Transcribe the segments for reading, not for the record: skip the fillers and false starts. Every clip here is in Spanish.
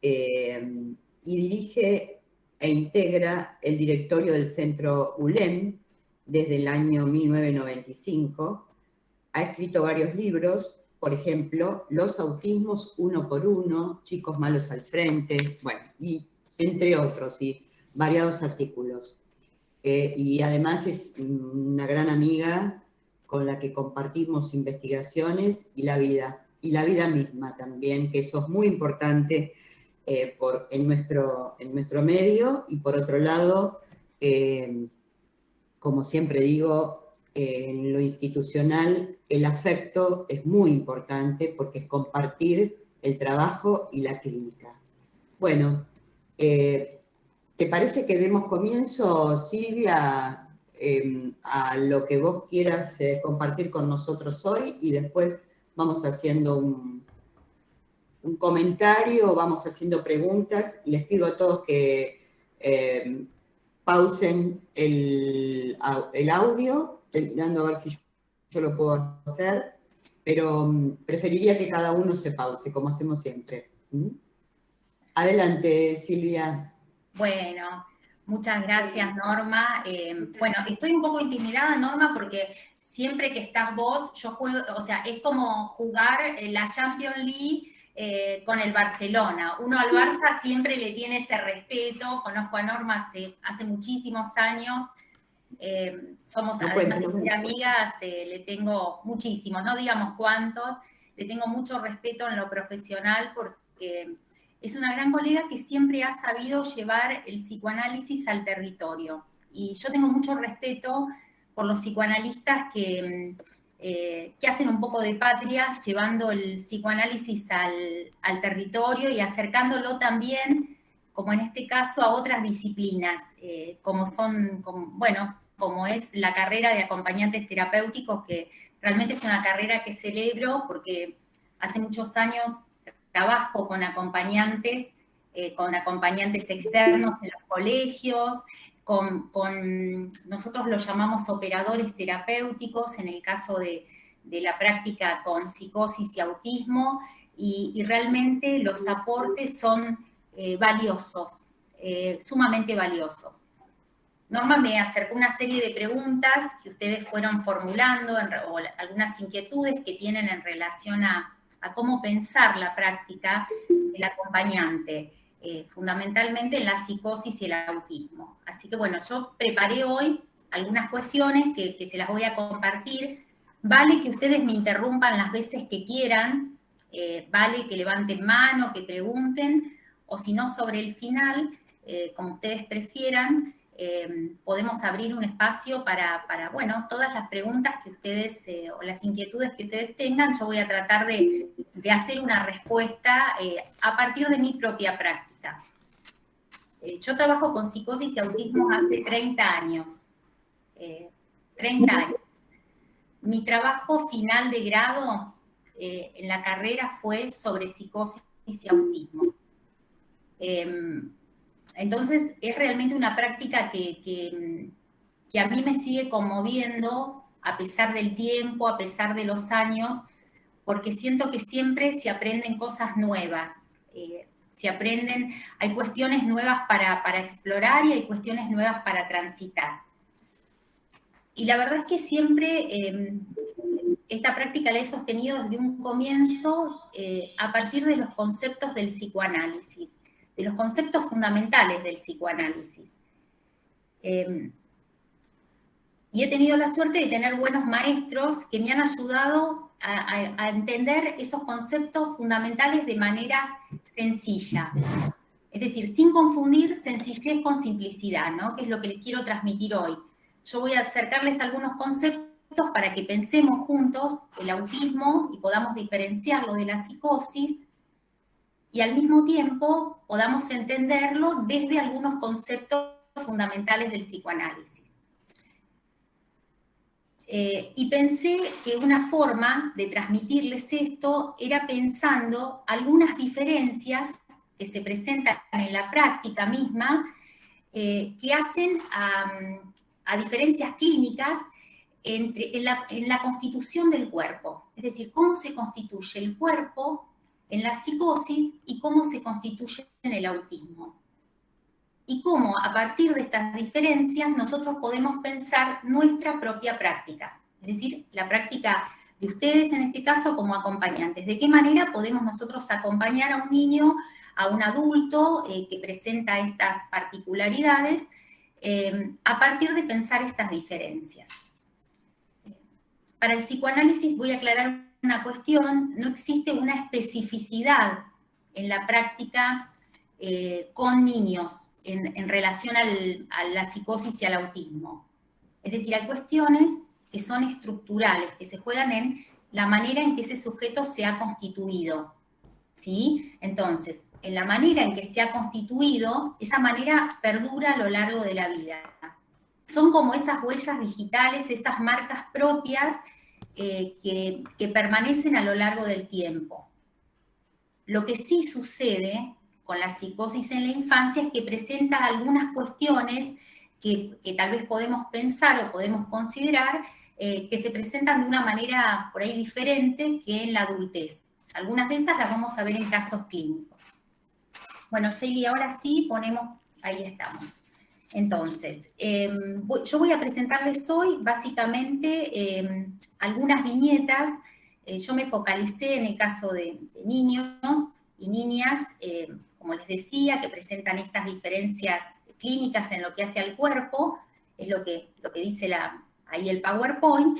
y dirige e integra el directorio del Centro ULEM desde el año 1995. Ha escrito varios libros, por ejemplo, Los autismos uno por uno, Chicos malos al frente, bueno, y entre otros, y variados artículos. Y además es una gran amiga con la que compartimos investigaciones y la vida misma también, que eso es muy importante en nuestro medio. Y por otro lado, como siempre digo, en lo institucional el afecto es muy importante porque es compartir el trabajo y la clínica. Bueno, ¿te parece que demos comienzo, Silvia, a lo que vos quieras compartir con nosotros hoy, y después vamos haciendo un comentario, vamos haciendo preguntas? Les pido a todos que pausen el audio, estoy mirando a ver si yo lo puedo hacer, pero preferiría que cada uno se pause, como hacemos siempre. Adelante, Silvia. Bueno, muchas gracias, Norma. Bueno, estoy un poco intimidada, Norma, porque siempre que estás vos, yo juego, o sea, es como jugar la Champions League con el Barcelona. Uno al Barça siempre le tiene ese respeto. Conozco a Norma hace muchísimos años. Somos, además de ser amigas, le tengo muchísimos, no digamos cuántos, le tengo mucho respeto en lo profesional porque es una gran colega que siempre ha sabido llevar el psicoanálisis al territorio. Y yo tengo mucho respeto por los psicoanalistas que hacen un poco de patria, llevando el psicoanálisis al territorio y acercándolo también, como en este caso, a otras disciplinas, como es la carrera de acompañantes terapéuticos, que realmente es una carrera que celebro porque hace muchos años trabajo con acompañantes externos en los colegios, nosotros lo llamamos operadores terapéuticos en el caso de la práctica con psicosis y autismo, y realmente los aportes son valiosos, sumamente valiosos. Norma me acercó una serie de preguntas que ustedes fueron formulando, o algunas inquietudes que tienen en relación a cómo pensar la práctica del acompañante, fundamentalmente en la psicosis y el autismo. Así que bueno, yo preparé hoy algunas cuestiones que se las voy a compartir. Vale que ustedes me interrumpan las veces que quieran, vale que levanten mano, que pregunten, o si no, sobre el final, como ustedes prefieran, podemos abrir un espacio para todas las preguntas que ustedes o las inquietudes que ustedes tengan. Yo voy a tratar de hacer una respuesta a partir de mi propia práctica. Yo trabajo con psicosis y autismo hace 30 años. 30 años. Mi trabajo final de grado en la carrera fue sobre psicosis y autismo. Entonces, es realmente una práctica que a mí me sigue conmoviendo a pesar del tiempo, a pesar de los años, porque siento que siempre se aprenden cosas nuevas. Hay cuestiones nuevas para explorar y hay cuestiones nuevas para transitar. Y la verdad es que siempre esta práctica la he sostenido desde un comienzo a partir de los conceptos del psicoanálisis, de los conceptos fundamentales del psicoanálisis. Y he tenido la suerte de tener buenos maestros que me han ayudado a entender esos conceptos fundamentales de manera sencilla. Es decir, sin confundir sencillez con simplicidad, ¿no? Que es lo que les quiero transmitir hoy. Yo voy a acercarles algunos conceptos para que pensemos juntos el autismo y podamos diferenciarlo de la psicosis, y al mismo tiempo podamos entenderlo desde algunos conceptos fundamentales del psicoanálisis. Y pensé que una forma de transmitirles esto era pensando algunas diferencias que se presentan en la práctica misma, que hacen a diferencias clínicas en la constitución del cuerpo. Es decir, cómo se constituye el cuerpo en la psicosis y cómo se constituye en el autismo. Y cómo a partir de estas diferencias nosotros podemos pensar nuestra propia práctica, es decir, la práctica de ustedes en este caso como acompañantes. ¿De qué manera podemos nosotros acompañar a un niño, a un adulto que presenta estas particularidades a partir de pensar estas diferencias? Para el psicoanálisis voy a aclarar una cuestión: no existe una especificidad en la práctica con niños en relación a la psicosis y al autismo. Es decir, hay cuestiones que son estructurales, que se juegan en la manera en que ese sujeto se ha constituido, ¿sí? Entonces, en la manera en que se ha constituido, esa manera perdura a lo largo de la vida. Son como esas huellas digitales, esas marcas propias que permanecen a lo largo del tiempo. Lo que sí sucede con la psicosis en la infancia es que presenta algunas cuestiones que tal vez podemos pensar o podemos considerar que se presentan de una manera por ahí diferente que en la adultez. Algunas de esas las vamos a ver en casos clínicos. Bueno, Shelly, ahora sí ponemos, ahí estamos. Entonces, yo voy a presentarles hoy básicamente algunas viñetas. Yo me focalicé en el caso de niños y niñas, como les decía, que presentan estas diferencias clínicas en lo que hace al cuerpo, es lo que dice ahí el PowerPoint,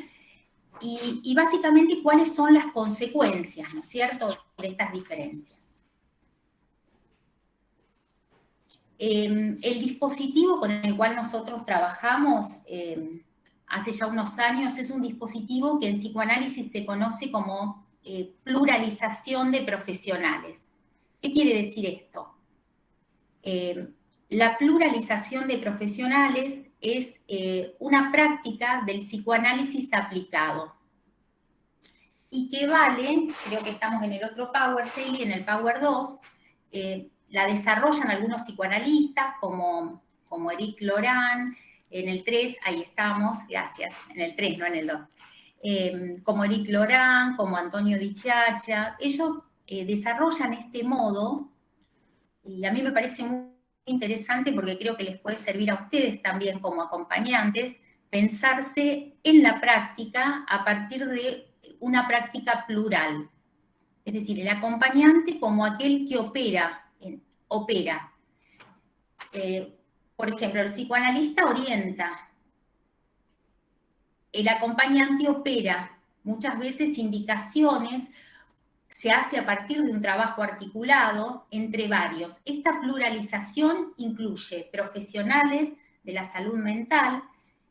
y básicamente cuáles son las consecuencias, ¿no es cierto?, de estas diferencias. El dispositivo con el cual nosotros trabajamos hace ya unos años es un dispositivo que en psicoanálisis se conoce como pluralización de profesionales. ¿Qué quiere decir esto? La pluralización de profesionales es una práctica del psicoanálisis aplicado y que vale, creo que estamos en el otro Power, Shelly, en el Power 2, la desarrollan algunos psicoanalistas como Éric Laurent, en el 3, ahí estamos, gracias, en el 3, no en el 2, como Éric Laurent, como Antonio Di Ciaccia. Ellos desarrollan este modo y a mí me parece muy interesante porque creo que les puede servir a ustedes también como acompañantes pensarse en la práctica a partir de una práctica plural. Es decir, el acompañante como aquel que opera. Por ejemplo, el psicoanalista orienta, el acompañante opera. Muchas veces indicaciones se hace a partir de un trabajo articulado entre varios. Esta pluralización incluye profesionales de la salud mental,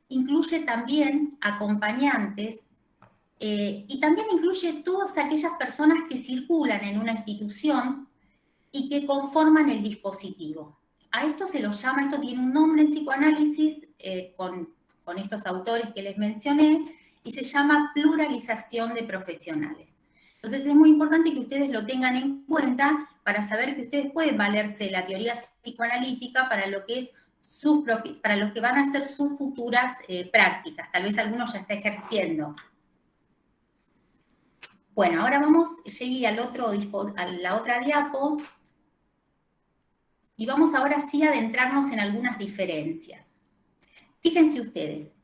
incluye también acompañantes y también incluye todas aquellas personas que circulan en una institución y que conforman el dispositivo. A esto se lo llama, esto tiene un nombre en psicoanálisis con estos autores que les mencioné, y se llama pluralización de profesionales. Entonces es muy importante que ustedes lo tengan en cuenta para saber que ustedes pueden valerse de la teoría psicoanalítica para lo que es para lo que van a ser sus futuras prácticas. Tal vez algunos ya está ejerciendo. Bueno, ahora vamos, Shelly, a la otra diapo. Y vamos ahora sí a adentrarnos en algunas diferencias. Fíjense ustedes,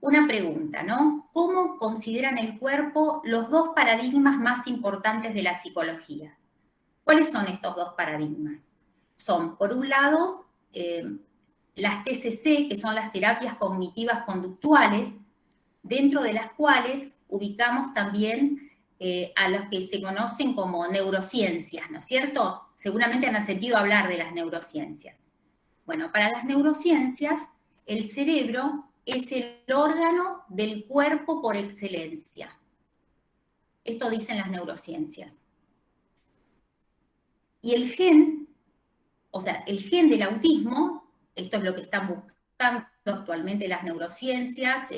una pregunta, ¿no? ¿Cómo consideran el cuerpo los dos paradigmas más importantes de la psicología? ¿Cuáles son estos dos paradigmas? Son, por un lado, las TCC, que son las terapias cognitivas conductuales, dentro de las cuales ubicamos también a los que se conocen como neurociencias, ¿no es cierto? Seguramente han sentido hablar de las neurociencias. Bueno, para las neurociencias, el cerebro es el órgano del cuerpo por excelencia. Esto dicen las neurociencias. Y el gen, o sea, el gen del autismo, esto es lo que están buscando actualmente las neurociencias,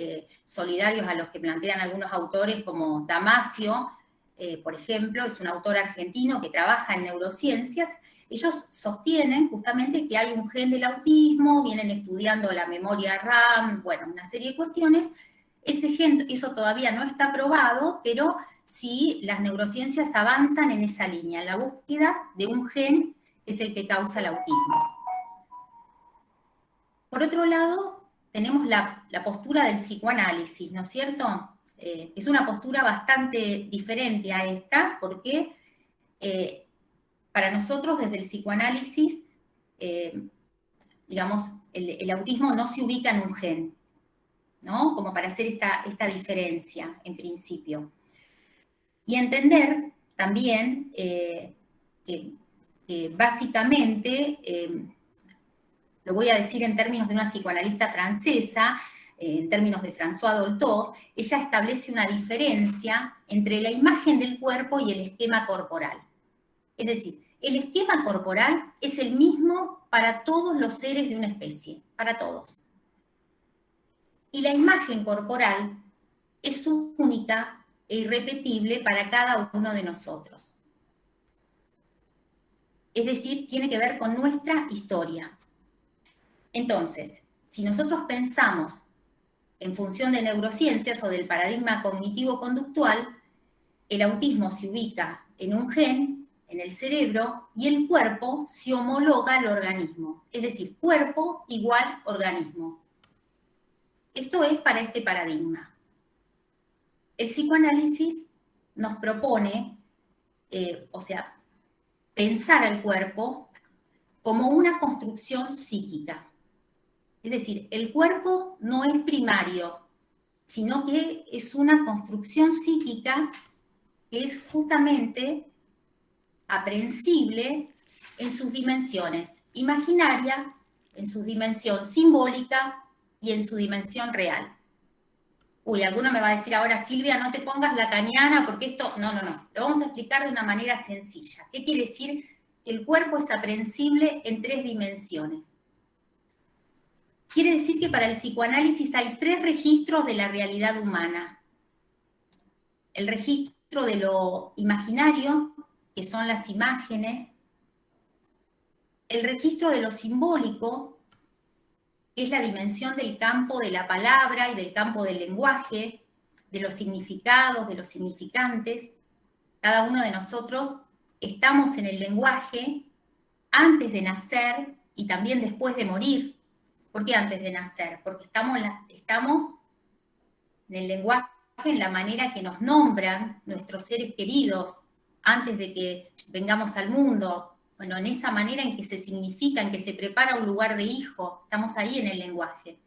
solidarios a los que plantean algunos autores como Damasio, por ejemplo, es un autor argentino que trabaja en neurociencias. Ellos sostienen justamente que hay un gen del autismo, vienen estudiando la memoria RAM, bueno, una serie de cuestiones. Ese gen, eso todavía no está probado, pero si las neurociencias avanzan en esa línea, en la búsqueda de un gen que es el que causa el autismo. Por otro lado, tenemos la postura del psicoanálisis, ¿no es cierto? Es una postura bastante diferente a esta, porque para nosotros desde el psicoanálisis, digamos, el autismo no se ubica en un gen, ¿no? Como para hacer esta diferencia, en principio. Y entender también que básicamente, lo voy a decir en términos de una psicoanalista francesa, en términos de François Dolto, ella establece una diferencia entre la imagen del cuerpo y el esquema corporal. Es decir, el esquema corporal es el mismo para todos los seres de una especie, para todos. Y la imagen corporal es única e irrepetible para cada uno de nosotros. Es decir, tiene que ver con nuestra historia. Entonces, si nosotros pensamos en función de neurociencias o del paradigma cognitivo-conductual, el autismo se ubica en un gen, en el cerebro, y el cuerpo se homologa al organismo. Es decir, cuerpo igual organismo. Esto es para este paradigma. El psicoanálisis nos propone, pensar al cuerpo como una construcción psíquica. Es decir, el cuerpo no es primario, sino que es una construcción psíquica que es justamente aprehensible en sus dimensiones imaginaria, en su dimensión simbólica y en su dimensión real. Uy, alguno me va a decir ahora, Silvia, no te pongas lacaniana porque esto... No. Lo vamos a explicar de una manera sencilla. ¿Qué quiere decir? Que el cuerpo es aprehensible en 3 dimensiones. Quiere decir que para el psicoanálisis hay 3 registros de la realidad humana. El registro de lo imaginario, que son las imágenes. El registro de lo simbólico, que es la dimensión del campo de la palabra y del campo del lenguaje, de los significados, de los significantes. Cada uno de nosotros estamos en el lenguaje antes de nacer y también después de morir. ¿Por qué antes de nacer? Porque estamos en el lenguaje, en la manera que nos nombran nuestros seres queridos antes de que vengamos al mundo. Bueno, en esa manera en que se significa, en que se prepara un lugar de hijo, estamos ahí en el lenguaje.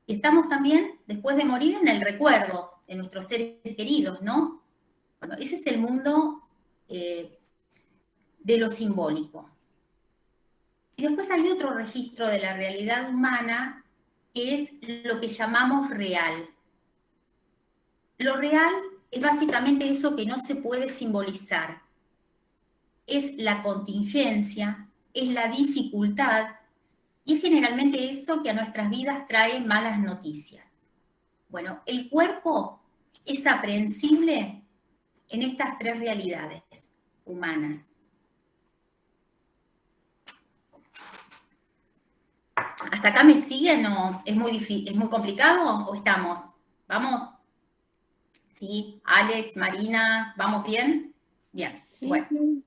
Y estamos también, después de morir, en el recuerdo de nuestros seres queridos, ¿no? Bueno, ese es el mundo de lo simbólico. Y después hay otro registro de la realidad humana, que es lo que llamamos real. Lo real es básicamente eso que no se puede simbolizar. Es la contingencia, es la dificultad, y es generalmente eso que a nuestras vidas trae malas noticias. Bueno, el cuerpo es aprehensible en estas 3 realidades humanas. ¿Hasta acá me siguen o es muy difícil, es muy complicado o estamos? ¿Vamos? Sí, Alex, Marina, ¿vamos bien? Bien, sí, bueno. Sí.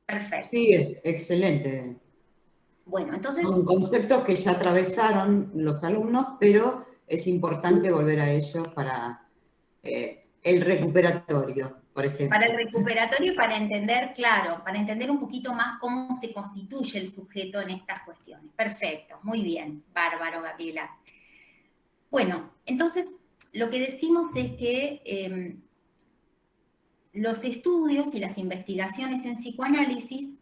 Perfecto. Sí, excelente. Bueno, entonces... Son conceptos que ya atravesaron los alumnos, pero es importante volver a ellos para el recuperatorio, por ejemplo. Para el recuperatorio, para entender, claro, para entender un poquito más cómo se constituye el sujeto en estas cuestiones. Perfecto, muy bien, bárbaro, Gabriela. Bueno, entonces, lo que decimos es que los estudios y las investigaciones en psicoanálisis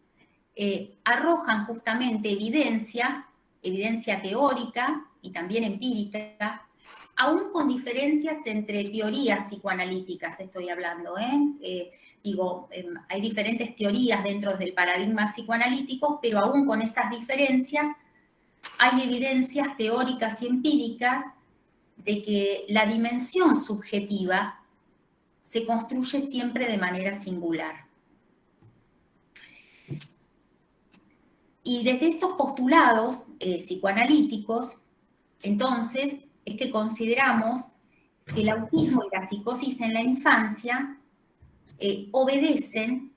arrojan justamente evidencia teórica y también empírica, aún con diferencias entre teorías psicoanalíticas, estoy hablando, hay diferentes teorías dentro del paradigma psicoanalítico, pero aún con esas diferencias hay evidencias teóricas y empíricas de que la dimensión subjetiva se construye siempre de manera singular. Y desde estos postulados psicoanalíticos, entonces, es que consideramos que el autismo y la psicosis en la infancia obedecen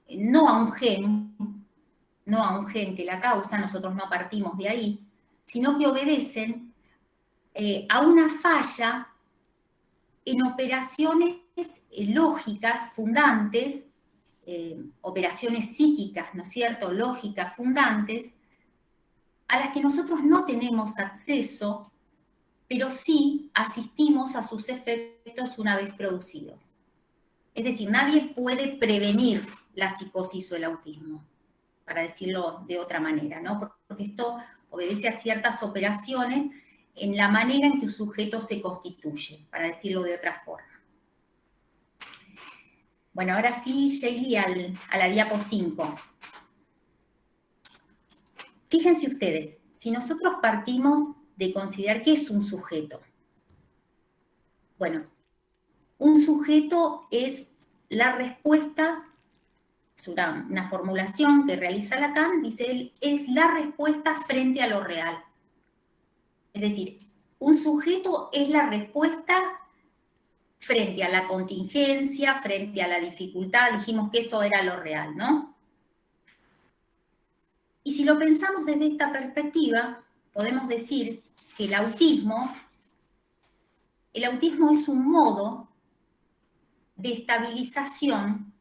no a un gen, no a un gen que la causa, nosotros no partimos de ahí, sino que obedecen a una falla en operaciones lógicas, fundantes, operaciones psíquicas, ¿no es cierto?, lógicas, fundantes, a las que nosotros no tenemos acceso, pero sí asistimos a sus efectos una vez producidos. Es decir, nadie puede prevenir la psicosis o el autismo, para decirlo de otra manera, ¿no? Porque esto obedece a ciertas operaciones en la manera en que un sujeto se constituye, para decirlo de otra forma. Bueno, ahora sí, Sheili, a la diapo 5. Fíjense ustedes, si nosotros partimos de considerar qué es un sujeto. Bueno, un sujeto es la respuesta, es una formulación que realiza Lacan, dice él, es la respuesta frente a lo real. Es decir, un sujeto es la respuesta frente a la contingencia, frente a la dificultad, dijimos que eso era lo real, ¿no? Y si lo pensamos desde esta perspectiva, podemos decir que el autismo es un modo de estabilización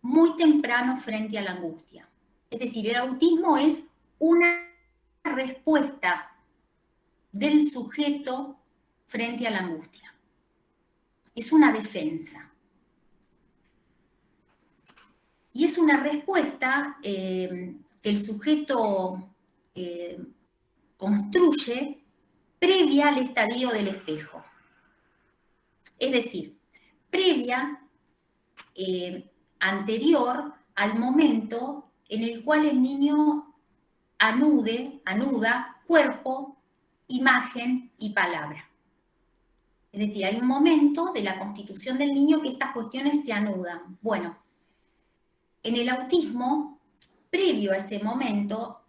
muy temprano frente a la angustia. Es decir, el autismo es una respuesta del sujeto frente a la angustia. Es una defensa. Y es una respuesta que el sujeto construye previa al estadio del espejo. Es decir, previa, anterior al momento en el cual el niño anuda cuerpo, imagen y palabra. Es decir, hay un momento de la constitución del niño que estas cuestiones se anudan. Bueno, en el autismo, previo a ese momento,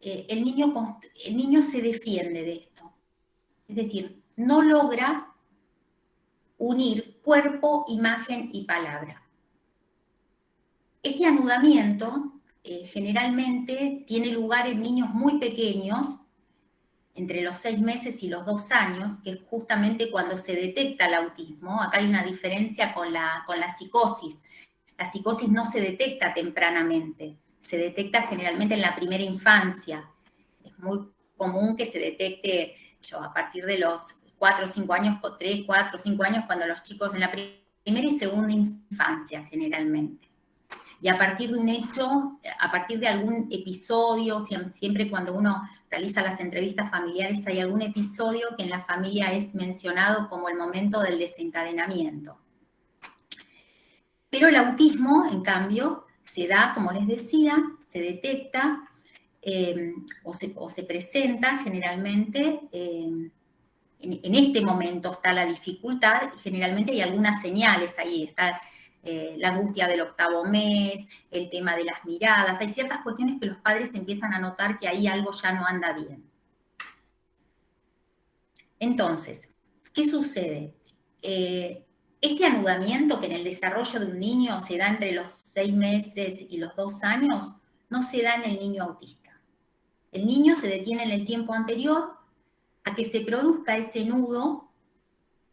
el niño se defiende de esto. Es decir, no logra unir cuerpo, imagen y palabra. Este anudamiento generalmente tiene lugar en niños muy pequeños, entre los 6 meses y los 2 años, que es justamente cuando se detecta el autismo. Acá hay una diferencia con la psicosis. La psicosis no se detecta tempranamente, se detecta generalmente en la primera infancia. Es muy común que se detecte a partir de los 4 o 5 años, 3, 4, 5 años, cuando los chicos en la primera y segunda infancia generalmente. Y a partir de un hecho, a partir de algún episodio, siempre cuando uno realiza las entrevistas familiares hay algún episodio que en la familia es mencionado como el momento del desencadenamiento. Pero el autismo, en cambio, se da, como les decía, se detecta o se presenta generalmente, en este momento está la dificultad y generalmente hay algunas señales ahí, está la angustia del 8º mes, el tema de las miradas, hay ciertas cuestiones que los padres empiezan a notar que ahí algo ya no anda bien. Entonces, ¿qué sucede? Este anudamiento que en el desarrollo de un niño se da entre los 6 meses y los 2 años, no se da en el niño autista. El niño se detiene en el tiempo anterior a que se produzca ese nudo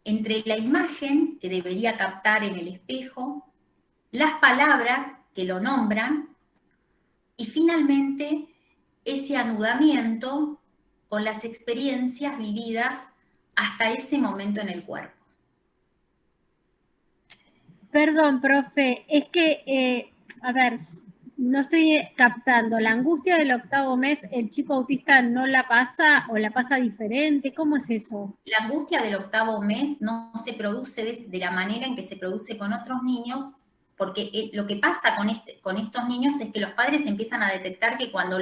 entre la imagen que debería captar en el espejo, las palabras que lo nombran y finalmente ese anudamiento con las experiencias vividas hasta ese momento en el cuerpo. Perdón, profe, es que, a ver, no estoy captando. ¿La angustia del 8º mes el chico autista no la pasa o la pasa diferente? ¿Cómo es eso? La angustia del 8º mes no se produce de la manera en que se produce con otros niños, porque lo que pasa con estos niños es que los padres empiezan a detectar que cuando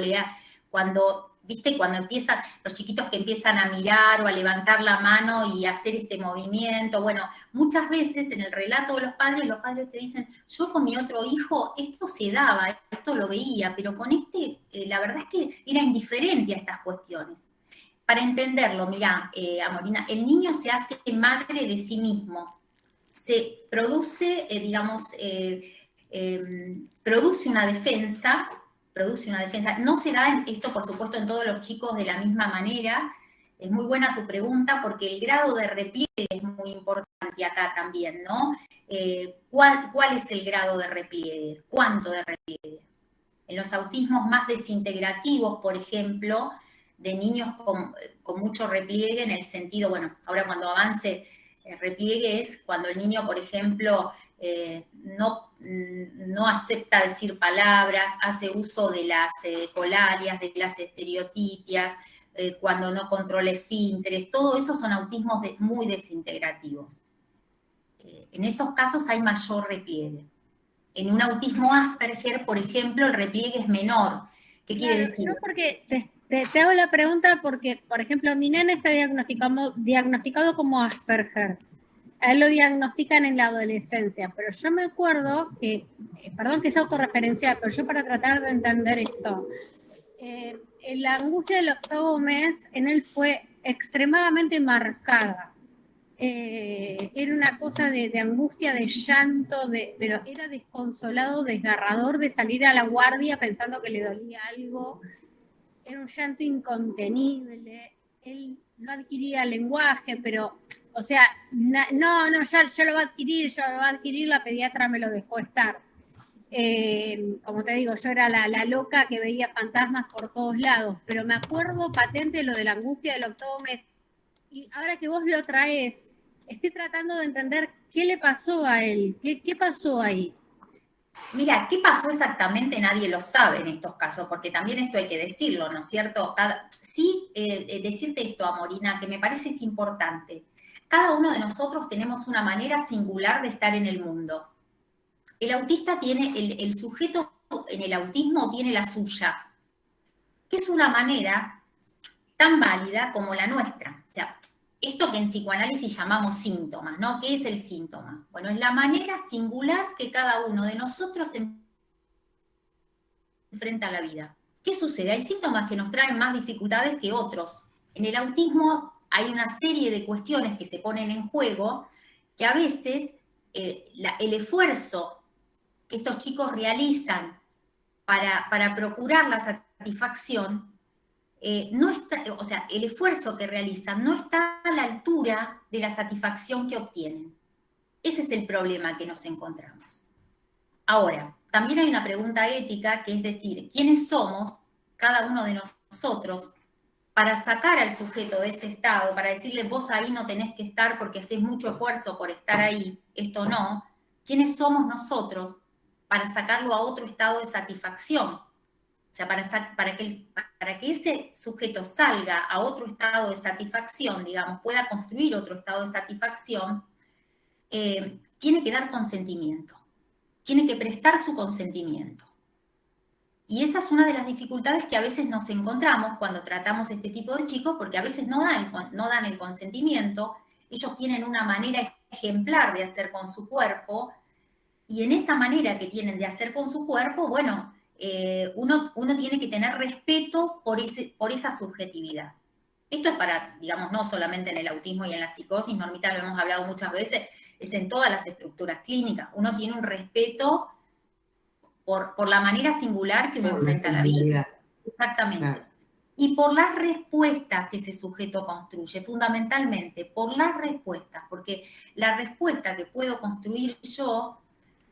empiezan, los chiquitos que empiezan a mirar o a levantar la mano y hacer este movimiento, bueno, muchas veces en el relato de los padres te dicen, yo con mi otro hijo esto se daba, esto lo veía, pero con este, la verdad es que era indiferente a estas cuestiones. Para entenderlo, mirá, Amorina, el niño se hace madre de sí mismo, se produce, produce una defensa. No se da esto, por supuesto, en todos los chicos de la misma manera. Es muy buena tu pregunta porque el grado de repliegue es muy importante acá también, ¿no? ¿Cuál es el grado de repliegue? ¿Cuánto de repliegue? En los autismos más desintegrativos, por ejemplo, de niños con mucho repliegue en el sentido, bueno, ahora cuando avance repliegue es cuando el niño, por ejemplo, no acepta decir palabras, hace uso de las colalias, de las estereotipias, cuando no controla esfínteres, todo eso son autismos muy desintegrativos. En esos casos hay mayor repliegue. En un autismo Asperger, por ejemplo, el repliegue es menor. ¿Qué quiere decir? Yo porque te hago la pregunta porque, por ejemplo, mi nena está diagnosticado como Asperger. A él lo diagnostican en la adolescencia, pero yo me acuerdo que, perdón que sea autorreferencial, pero yo para tratar de entender esto, la angustia del 8º mes en él fue extremadamente marcada. Era una cosa de angustia, de llanto, pero era desconsolado, desgarrador de salir a la guardia pensando que le dolía algo. Era un llanto incontenible. Él no adquiría lenguaje, pero, o sea, ya lo va a adquirir, la pediatra me lo dejó estar. Como te digo, yo era la loca que veía fantasmas por todos lados, pero me acuerdo patente lo de la angustia del 8º mes. Y ahora que vos lo traes, estoy tratando de entender qué le pasó a él, qué pasó ahí. Mira, ¿qué pasó exactamente? Nadie lo sabe en estos casos, porque también esto hay que decirlo, ¿no es cierto? Sí, decirte esto, Amorina, que me parece es importante. Cada uno de nosotros tenemos una manera singular de estar en el mundo. El autista tiene, el sujeto en el autismo tiene la suya, que es una manera tan válida como la nuestra. O sea, esto que en psicoanálisis llamamos síntomas, ¿no? ¿Qué es el síntoma? Bueno, es la manera singular que cada uno de nosotros enfrenta a la vida. ¿Qué sucede? Hay síntomas que nos traen más dificultades que otros. En el autismo hay una serie de cuestiones que se ponen en juego que a veces el esfuerzo que estos chicos realizan para procurar la satisfacción no está, o sea, el esfuerzo que realizan no está a la altura de la satisfacción que obtienen. Ese es el problema que nos encontramos. Ahora, también hay una pregunta ética, que es decir, ¿quiénes somos, cada uno de nosotros, para sacar al sujeto de ese estado, para decirle, vos ahí no tenés que estar porque haces mucho esfuerzo por estar ahí, esto no? ¿Quiénes somos nosotros para sacarlo a otro estado de satisfacción? O sea, para que ese sujeto salga a otro estado de satisfacción, digamos, pueda construir otro estado de satisfacción, tiene que dar consentimiento, tiene que prestar su consentimiento. Y esa es una de las dificultades que a veces nos encontramos cuando tratamos este tipo de chicos, porque a veces no dan el consentimiento, ellos tienen una manera ejemplar de hacer con su cuerpo, y en esa manera que tienen de hacer con su cuerpo, bueno, uno tiene que tener respeto por esa subjetividad. Esto es para, digamos, no solamente en el autismo y en la psicosis, Normita, lo hemos hablado muchas veces, es en todas las estructuras clínicas. Uno tiene un respeto por la manera singular que uno enfrenta la vida. Exactamente. Claro. Y por las respuestas que ese sujeto construye, fundamentalmente por las respuestas, porque la respuesta que puedo construir yo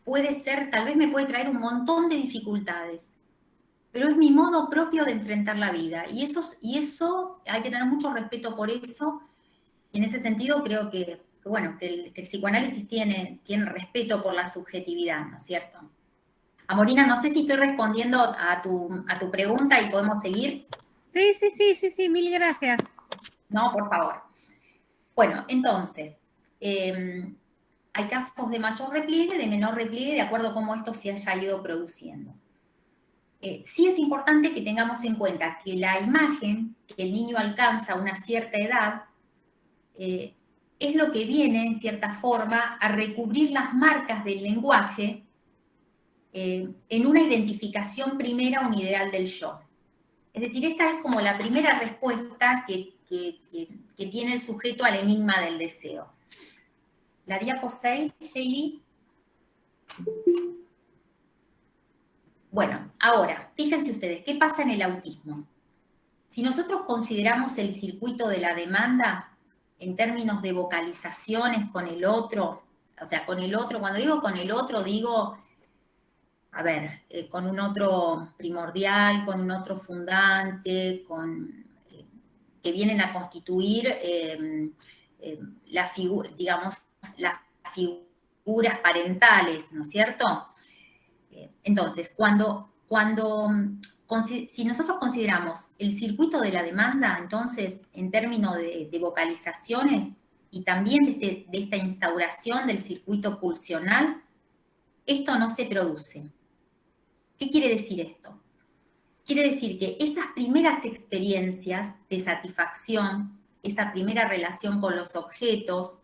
puede ser, tal vez me puede traer un montón de dificultades, pero es mi modo propio de enfrentar la vida. Y eso hay que tener mucho respeto por eso. Y en ese sentido creo que el psicoanálisis tiene respeto por la subjetividad, ¿no es cierto? Amorina, no sé si estoy respondiendo a tu pregunta y podemos seguir. Sí, mil gracias. No, por favor. Bueno, entonces, hay casos de mayor repliegue, de menor repliegue, de acuerdo a cómo esto se haya ido produciendo. Sí es importante que tengamos en cuenta que la imagen que el niño alcanza a una cierta edad es lo que viene, en cierta forma, a recubrir las marcas del lenguaje en una identificación primera a un ideal del yo. Es decir, esta es como la primera respuesta que tiene el sujeto al enigma del deseo. La diapo 6, Shelly. Bueno, ahora, fíjense ustedes, ¿qué pasa en el autismo? Si nosotros consideramos el circuito de la demanda en términos de vocalizaciones con el otro, o sea, con el otro, cuando digo con el otro, digo, a ver, con un otro primordial, con un otro fundante, que vienen a constituir digamos, las figuras parentales, ¿no es cierto? Entonces, si nosotros consideramos el circuito de la demanda, entonces, en términos de vocalizaciones y también de esta instauración del circuito pulsional, esto no se produce. ¿Qué quiere decir esto? Quiere decir que esas primeras experiencias de satisfacción, esa primera relación con los objetos,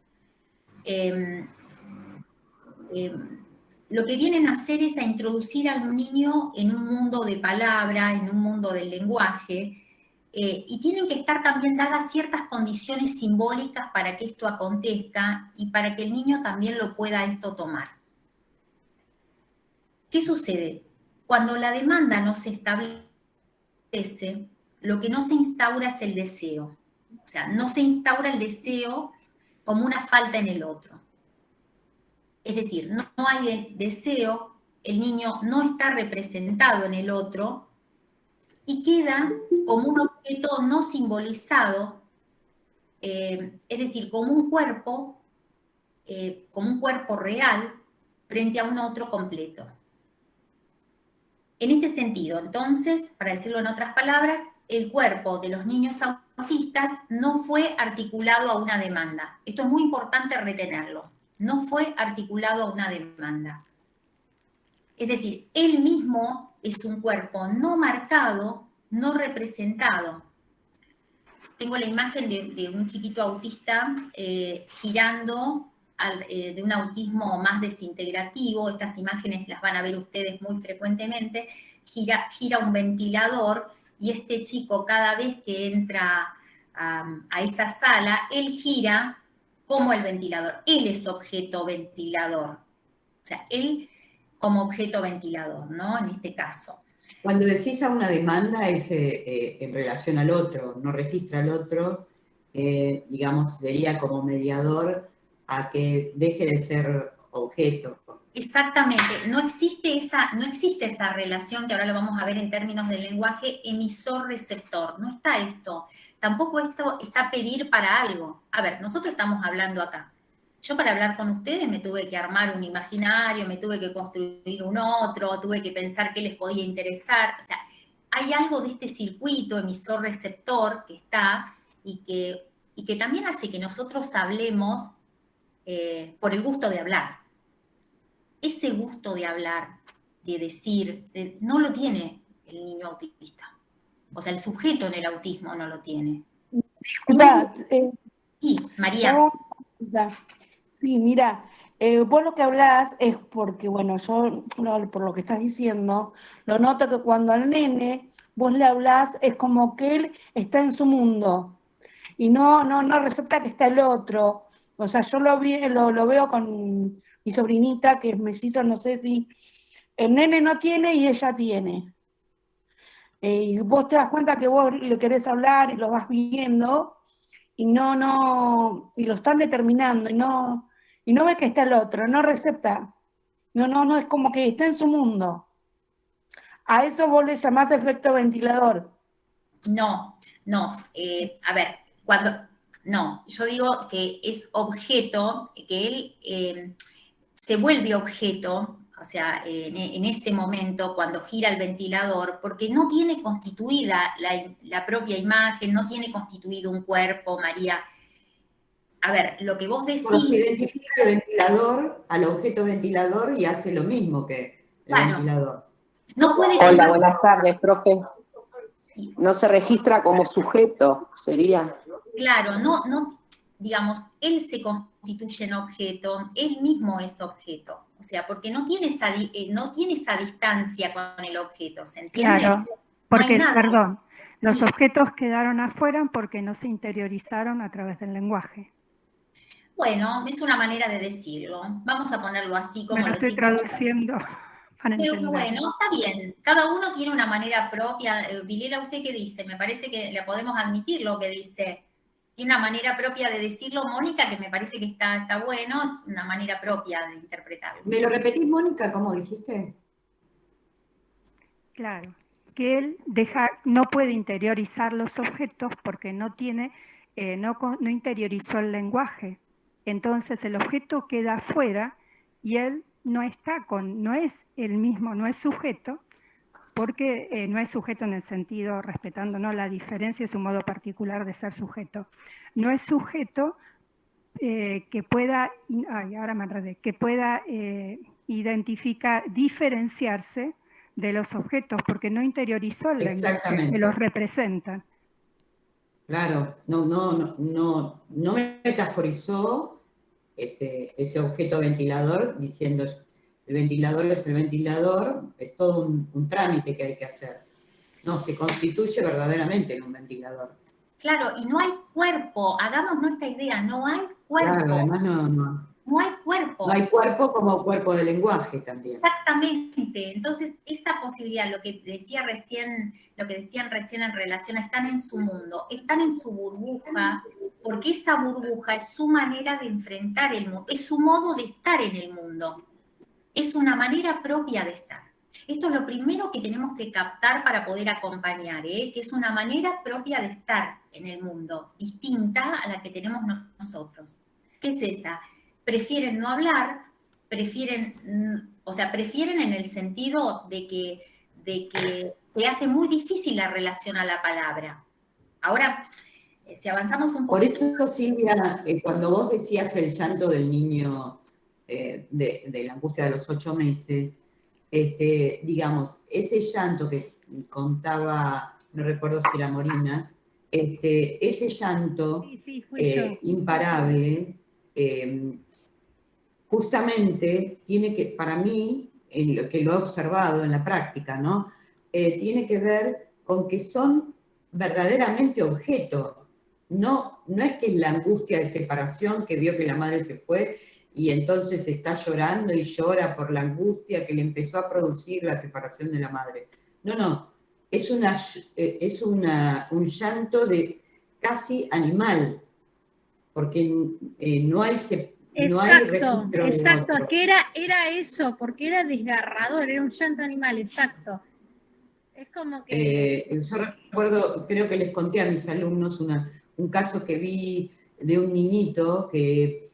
lo que vienen a hacer es a introducir al niño en un mundo de palabra, en un mundo del lenguaje, y tienen que estar también dadas ciertas condiciones simbólicas para que esto acontezca y para que el niño también lo pueda esto tomar. ¿Qué sucede? Cuando la demanda no se establece, lo que no se instaura es el deseo. O sea, no se instaura el deseo como una falta en el otro. Es decir, no hay el deseo, el niño no está representado en el otro y queda como un objeto no simbolizado, es decir, como un cuerpo real frente a un otro completo. En este sentido, entonces, para decirlo en otras palabras, el cuerpo de los niños autistas no fue articulado a una demanda. Esto es muy importante retenerlo. No fue articulado a una demanda. Es decir, él mismo es un cuerpo no marcado, no representado. Tengo la imagen de un chiquito autista girando de un autismo más desintegrativo. Estas imágenes las van a ver ustedes muy frecuentemente. Gira un ventilador y este chico cada vez que entra a esa sala, él gira como el ventilador. Él es objeto ventilador. O sea, él como objeto ventilador, ¿no? En este caso. Cuando decís a una demanda es en relación al otro, no registra al otro, digamos, sería como mediador a que deje de ser objeto. Exactamente, no existe esa relación que ahora lo vamos a ver en términos de lenguaje emisor-receptor, no está esto. Tampoco esto está a pedir para algo. A ver, nosotros estamos hablando acá. Yo para hablar con ustedes me tuve que armar un imaginario, me tuve que construir un otro, tuve que pensar qué les podía interesar. O sea, hay algo de este circuito emisor-receptor que está y que también hace que nosotros hablemos por el gusto de hablar. Ese gusto de hablar, de decir, no lo tiene el niño autista. O sea, el sujeto en el autismo no lo tiene. Disculpa, sí, María. Sí, mira, vos lo que hablás es porque, bueno, yo por lo que estás diciendo, lo noto que cuando al nene vos le hablás es como que él está en su mundo y no resulta que está el otro. O sea, yo lo veo con mi sobrinita, que es mellizo, no sé si el nene no tiene y ella tiene. Y vos te das cuenta que vos le querés hablar y lo vas viendo y y lo están determinando y no ves que está el otro, no recepta. No, es como que está en su mundo. A eso vos le llamás efecto ventilador. No, a ver, yo digo que es objeto, que él se vuelve objeto, o sea, en ese momento cuando gira el ventilador, porque no tiene constituida la propia imagen, no tiene constituido un cuerpo, María. A ver, lo que vos decís... Porque identifica el ventilador, al objeto ventilador y hace lo mismo que el ventilador. No puede... Hola, buenas tardes, profe. No se registra como sujeto, sería. Claro, no, digamos, él se constituye en objeto, él mismo es objeto. O sea, porque no tiene esa distancia con el objeto, ¿se entiende? Claro, porque, no perdón, los objetos quedaron afuera porque no se interiorizaron a través del lenguaje. Bueno, es una manera de decirlo. Vamos a ponerlo así como Me lo lo estoy decimos. traduciendo para Pero entender. bueno, está bien. Cada uno tiene una manera propia. Vilela, ¿usted qué dice? Me parece que le podemos admitir lo que dice. Tiene una manera propia de decirlo, Mónica, que me parece que está bueno, es una manera propia de interpretarlo. ¿Me lo repetís, Mónica, cómo dijiste? Claro, que él no puede interiorizar los objetos porque no tiene, no interiorizó el lenguaje. Entonces el objeto queda afuera y él no es el mismo, no es sujeto, porque no es sujeto en el sentido, respetando, ¿no?, la diferencia, es un modo particular de ser sujeto. No es sujeto que pueda, ahora me enredé, que pueda identificar, diferenciarse de los objetos, porque no interiorizó el lenguaje que los representa. Claro, no metaforizó ese objeto ventilador diciendo el ventilador es el ventilador, es todo un trámite que hay que hacer. No, se constituye verdaderamente en un ventilador. Claro, y no hay cuerpo, hagámonos esta idea, no hay cuerpo. Claro, además no hay cuerpo. No hay cuerpo como cuerpo de lenguaje también. Exactamente. Entonces, esa posibilidad, lo que decían recién en relación a están en su mundo, están en su burbuja, porque esa burbuja es su manera de enfrentar el mundo, es su modo de estar en el mundo. Es una manera propia de estar. Esto es lo primero que tenemos que captar para poder acompañar, que es una manera propia de estar en el mundo, distinta a la que tenemos nosotros. ¿Qué es esa? Prefieren no hablar, prefieren en el sentido de que se hace muy difícil la relación a la palabra. Ahora, si avanzamos un poco. Por eso, Silvia, cuando vos decías el llanto del niño de la angustia de los 8 meses, digamos, ese llanto que contaba, no recuerdo si era Morina, ese llanto imparable, justamente tiene que, para mí, en lo que lo he observado en la práctica, ¿no? Tiene que ver con que son verdaderamente objeto. No es que es la angustia de separación que vio que la madre se fue y entonces está llorando y llora por la angustia que le empezó a producir la separación de la madre. No, es un llanto de casi animal, porque no hay registro exacto, otro. que era eso, porque era desgarrador, era un llanto animal, exacto. Es como que... Yo recuerdo, creo que les conté a mis alumnos un caso que vi de un niñito que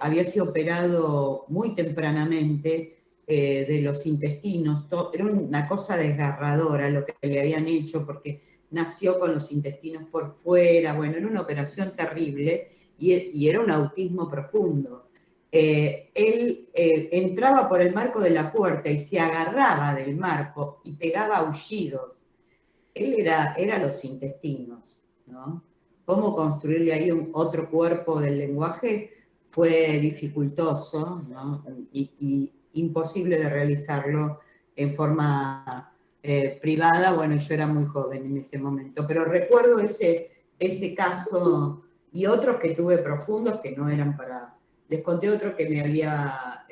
había sido operado muy tempranamente de los intestinos. Era una cosa desgarradora lo que le habían hecho porque nació con los intestinos por fuera. Bueno, era una operación terrible y era un autismo profundo. Él entraba por el marco de la puerta y se agarraba del marco y pegaba aullidos. Él era los intestinos, ¿no? Cómo construirle ahí otro cuerpo del lenguaje fue dificultoso, ¿no? y imposible de realizarlo en forma privada. Bueno, yo era muy joven en ese momento, pero recuerdo ese caso y otros que tuve profundos que no eran para... Les conté otro que me había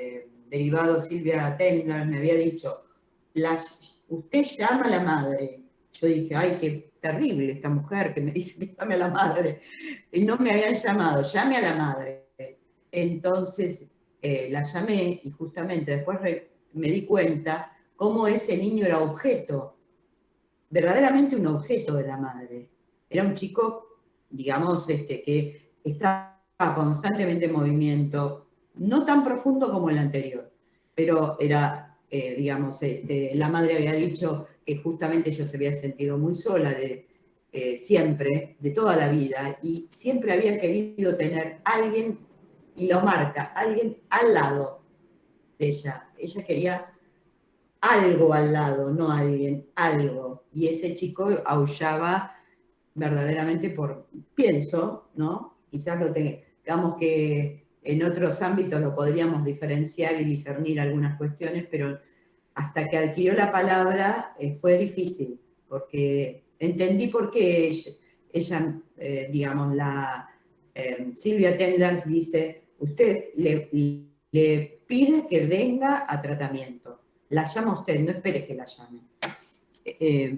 derivado Silvia Tendler, me había dicho, usted llama a la madre. Yo dije, ay, qué terrible esta mujer que me dice que llame a la madre. Y no me habían llamado, llame a la madre. Entonces la llamé y justamente después me di cuenta cómo ese niño era objeto, verdaderamente un objeto de la madre. Era un chico, digamos, que estaba constantemente en movimiento, no tan profundo como el anterior, pero era, digamos, la madre había dicho que justamente ella se había sentido muy sola siempre, de toda la vida, y siempre había querido tener alguien, y lo marca, alguien al lado de ella. Ella quería algo al lado, no alguien, algo. Y ese chico aullaba verdaderamente pienso, ¿no? Quizás digamos que en otros ámbitos lo podríamos diferenciar y discernir algunas cuestiones, pero hasta que adquirió la palabra fue difícil, porque entendí por qué ella digamos, Silvia Tenders dice, usted le pide que venga a tratamiento. La llama usted, no espere que la llame.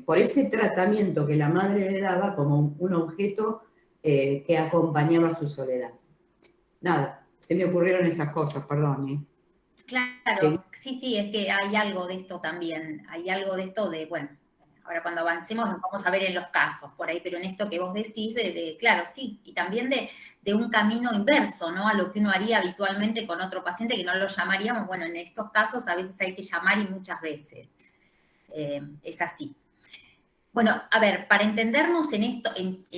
Por ese tratamiento que la madre le daba como un objeto que acompañaba su soledad. Nada, se me ocurrieron esas cosas, perdón. Claro, sí, es que hay algo de esto también, hay algo de esto de, bueno, ahora cuando avancemos nos vamos a ver en los casos por ahí, pero en esto que vos decís claro, sí, y también de un camino inverso, ¿no? A lo que uno haría habitualmente con otro paciente que no lo llamaríamos, bueno, en estos casos a veces hay que llamar y muchas veces. Es así. Bueno, a ver, para entendernos en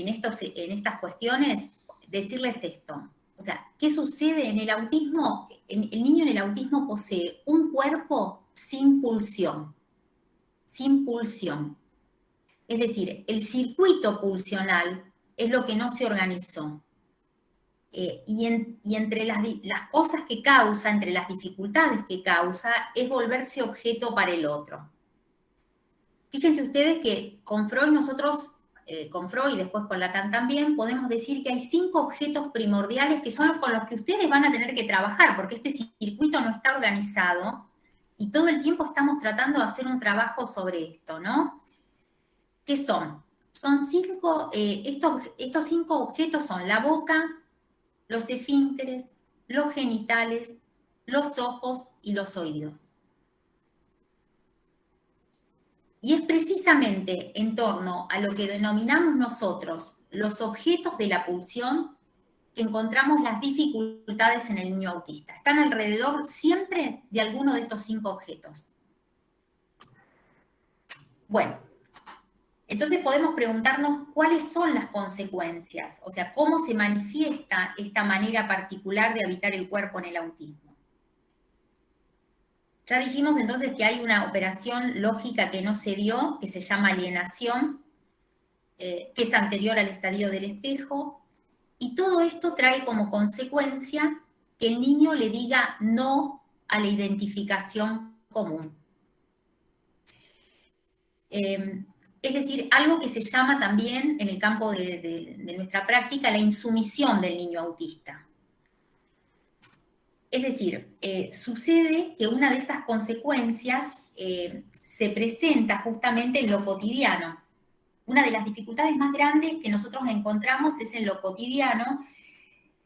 estas cuestiones, decirles esto. O sea, ¿qué sucede en el autismo? El niño en el autismo posee un cuerpo sin pulsión. Sin pulsión. Es decir, el circuito pulsional es lo que no se organizó. Y entre las cosas que causa, entre las dificultades que causa, es volverse objeto para el otro. Fíjense ustedes que con Freud nosotros, con Freud y después con Lacan también, podemos decir que hay 5 objetos primordiales que son los con los que ustedes van a tener que trabajar, porque este circuito no está organizado y todo el tiempo estamos tratando de hacer un trabajo sobre esto, ¿no? ¿Qué son? Son 5, estos 5 objetos son la boca, los esfínteres, los genitales, los ojos y los oídos. Y es precisamente en torno a lo que denominamos nosotros los objetos de la pulsión que encontramos las dificultades en el niño autista. Están alrededor siempre de alguno de estos 5 objetos. Bueno, entonces podemos preguntarnos cuáles son las consecuencias, o sea, cómo se manifiesta esta manera particular de habitar el cuerpo en el autismo. Ya dijimos entonces que hay una operación lógica que no se dio, que se llama alienación, que es anterior al estadio del espejo, y todo esto trae como consecuencia que el niño le diga no a la identificación común. Es decir, algo que se llama también en el campo de nuestra práctica la insumisión del niño autista. Es decir, sucede que una de esas consecuencias se presenta justamente en lo cotidiano. Una de las dificultades más grandes que nosotros encontramos es en lo cotidiano,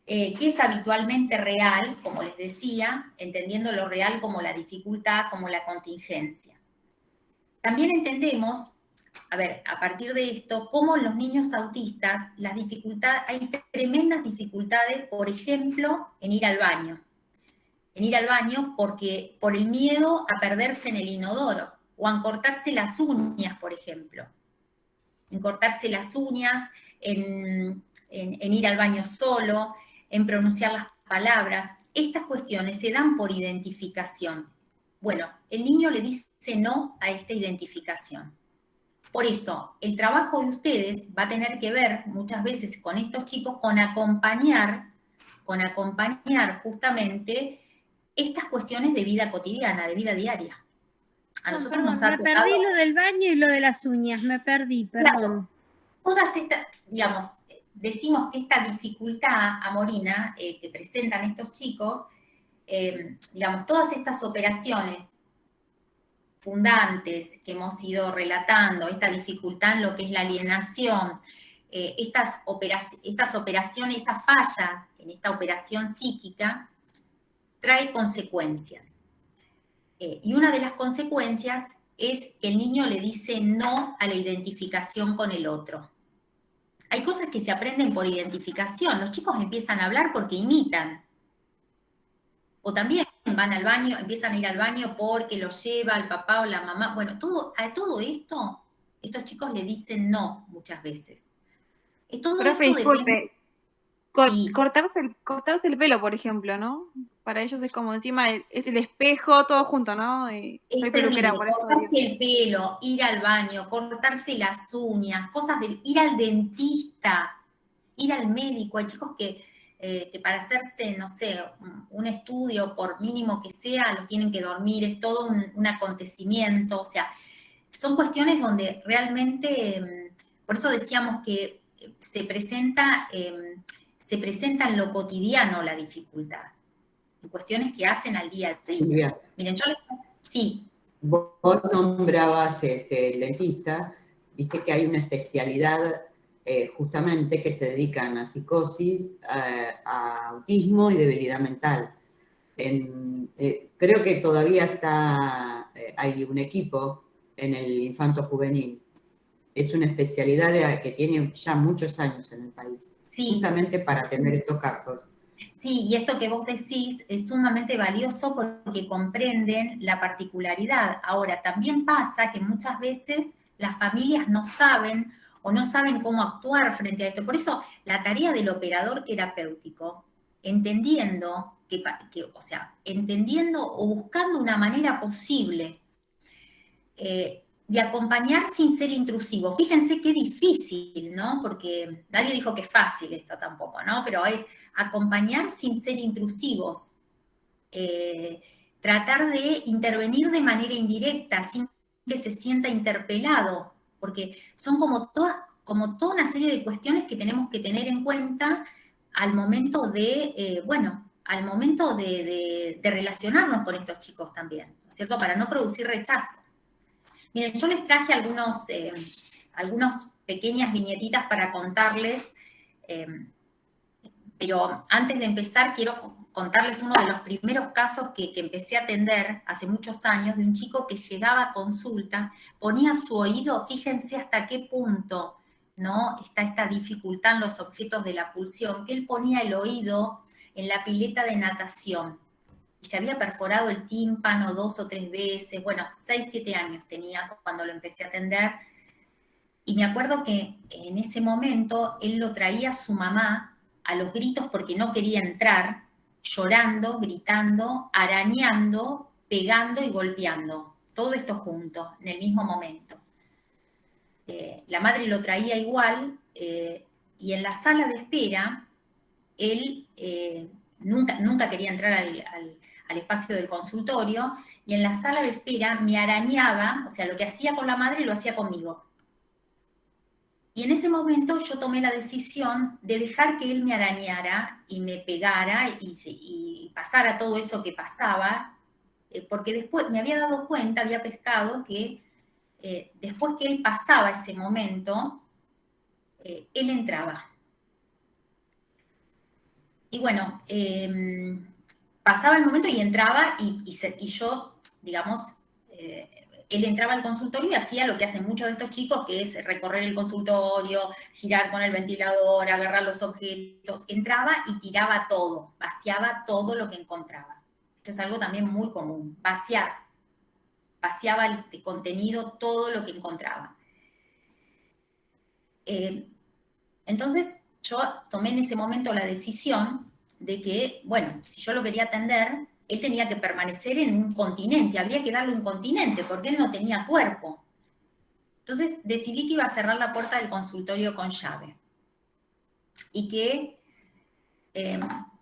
que es habitualmente real, como les decía, entendiendo lo real como la dificultad, como la contingencia. También entendemos, a ver, a partir de esto, cómo en los niños autistas hay tremendas dificultades, por ejemplo, en ir al baño. Porque por el miedo a perderse en el inodoro o a cortarse las uñas, por ejemplo. En cortarse las uñas, en ir al baño solo, en pronunciar las palabras. Estas cuestiones se dan por identificación. Bueno, el niño le dice no a esta identificación. Por eso, el trabajo de ustedes va a tener que ver muchas veces con estos chicos, con acompañar justamente estas cuestiones de vida cotidiana, de vida diaria. A nosotros nos ha tocado... Me perdí lo del baño y lo de las uñas, me perdí, perdón. Claro, todas estas, digamos, decimos que esta dificultad amorina que presentan estos chicos, digamos, todas estas operaciones fundantes que hemos ido relatando, esta dificultad en lo que es la alienación, estas operaciones, estas fallas en esta operación psíquica, trae consecuencias. Y una de las consecuencias es que el niño le dice no a la identificación con el otro. Hay cosas que se aprenden por identificación. Los chicos empiezan a hablar porque imitan. O también van al baño, empiezan a ir al baño porque los lleva el papá o la mamá. Bueno, a todo esto, estos chicos le dicen no muchas veces. Profe, disculpe. Cortarse el pelo, por ejemplo, ¿no? Para ellos es como encima es el espejo, todo junto, ¿no? Soy peluquera, por eso. Cortarse el pelo, ir al baño, cortarse las uñas, cosas de ir al dentista, ir al médico. Hay chicos que para hacerse, no sé, un estudio, por mínimo que sea, los tienen que dormir, es todo un acontecimiento. O sea, son cuestiones donde realmente, por eso decíamos que se presenta se presenta en lo cotidiano la dificultad, en cuestiones que hacen al día a día. Silvia, Miren, sí. Vos nombrabas el dentista, viste que hay una especialidad justamente que se dedican a psicosis, a autismo y debilidad mental. Creo que todavía hay un equipo en el infanto juvenil. Es una especialidad que tiene ya muchos años en el país, Sí. Justamente para atender estos casos. Sí, y esto que vos decís es sumamente valioso porque comprenden la particularidad. Ahora, también pasa que muchas veces las familias no saben o no saben cómo actuar frente a esto. Por eso, la tarea del operador terapéutico, entendiendo entendiendo o buscando una manera posible de acompañar sin ser intrusivo. Fíjense qué difícil, ¿no? Porque nadie dijo que es fácil esto tampoco, ¿no? Pero es acompañar sin ser intrusivos. Tratar de intervenir de manera indirecta, sin que se sienta interpelado, porque son como toda una serie de cuestiones que tenemos que tener en cuenta al momento de, al momento de relacionarnos con estos chicos también, ¿no es cierto? Para no producir rechazo. Miren, yo les traje algunas pequeñas viñetitas para contarles, pero antes de empezar quiero contarles uno de los primeros casos que empecé a atender hace muchos años, de un chico que llegaba a consulta, ponía su oído, fíjense hasta qué punto, ¿no? Está esta dificultad en los objetos de la pulsión, que él ponía el oído en la pileta de natación. Y se había perforado el tímpano 2 o 3 veces, 6, 7 años tenía cuando lo empecé a atender, y me acuerdo que en ese momento él lo traía a su mamá a los gritos porque no quería entrar, llorando, gritando, arañando, pegando y golpeando, todo esto junto, en el mismo momento. La madre lo traía igual, y en la sala de espera, él nunca quería entrar al espacio del consultorio, y en la sala de espera me arañaba, o sea, lo que hacía con la madre lo hacía conmigo. Y en ese momento yo tomé la decisión de dejar que él me arañara y me pegara y pasara todo eso que pasaba, porque después me había dado cuenta, había pescado que después que él pasaba ese momento, él entraba. Y bueno, pasaba el momento y entraba y yo, digamos, él entraba al consultorio y hacía lo que hacen muchos de estos chicos, que es recorrer el consultorio, girar con el ventilador, agarrar los objetos. Entraba y tiraba todo, vaciaba todo lo que encontraba. Esto es algo también muy común, vaciaba el contenido, todo lo que encontraba. Entonces, yo tomé en ese momento la decisión de que, si yo lo quería atender, él tenía que permanecer en un continente, había que darle un continente, porque él no tenía cuerpo. Entonces decidí que iba a cerrar la puerta del consultorio con llave.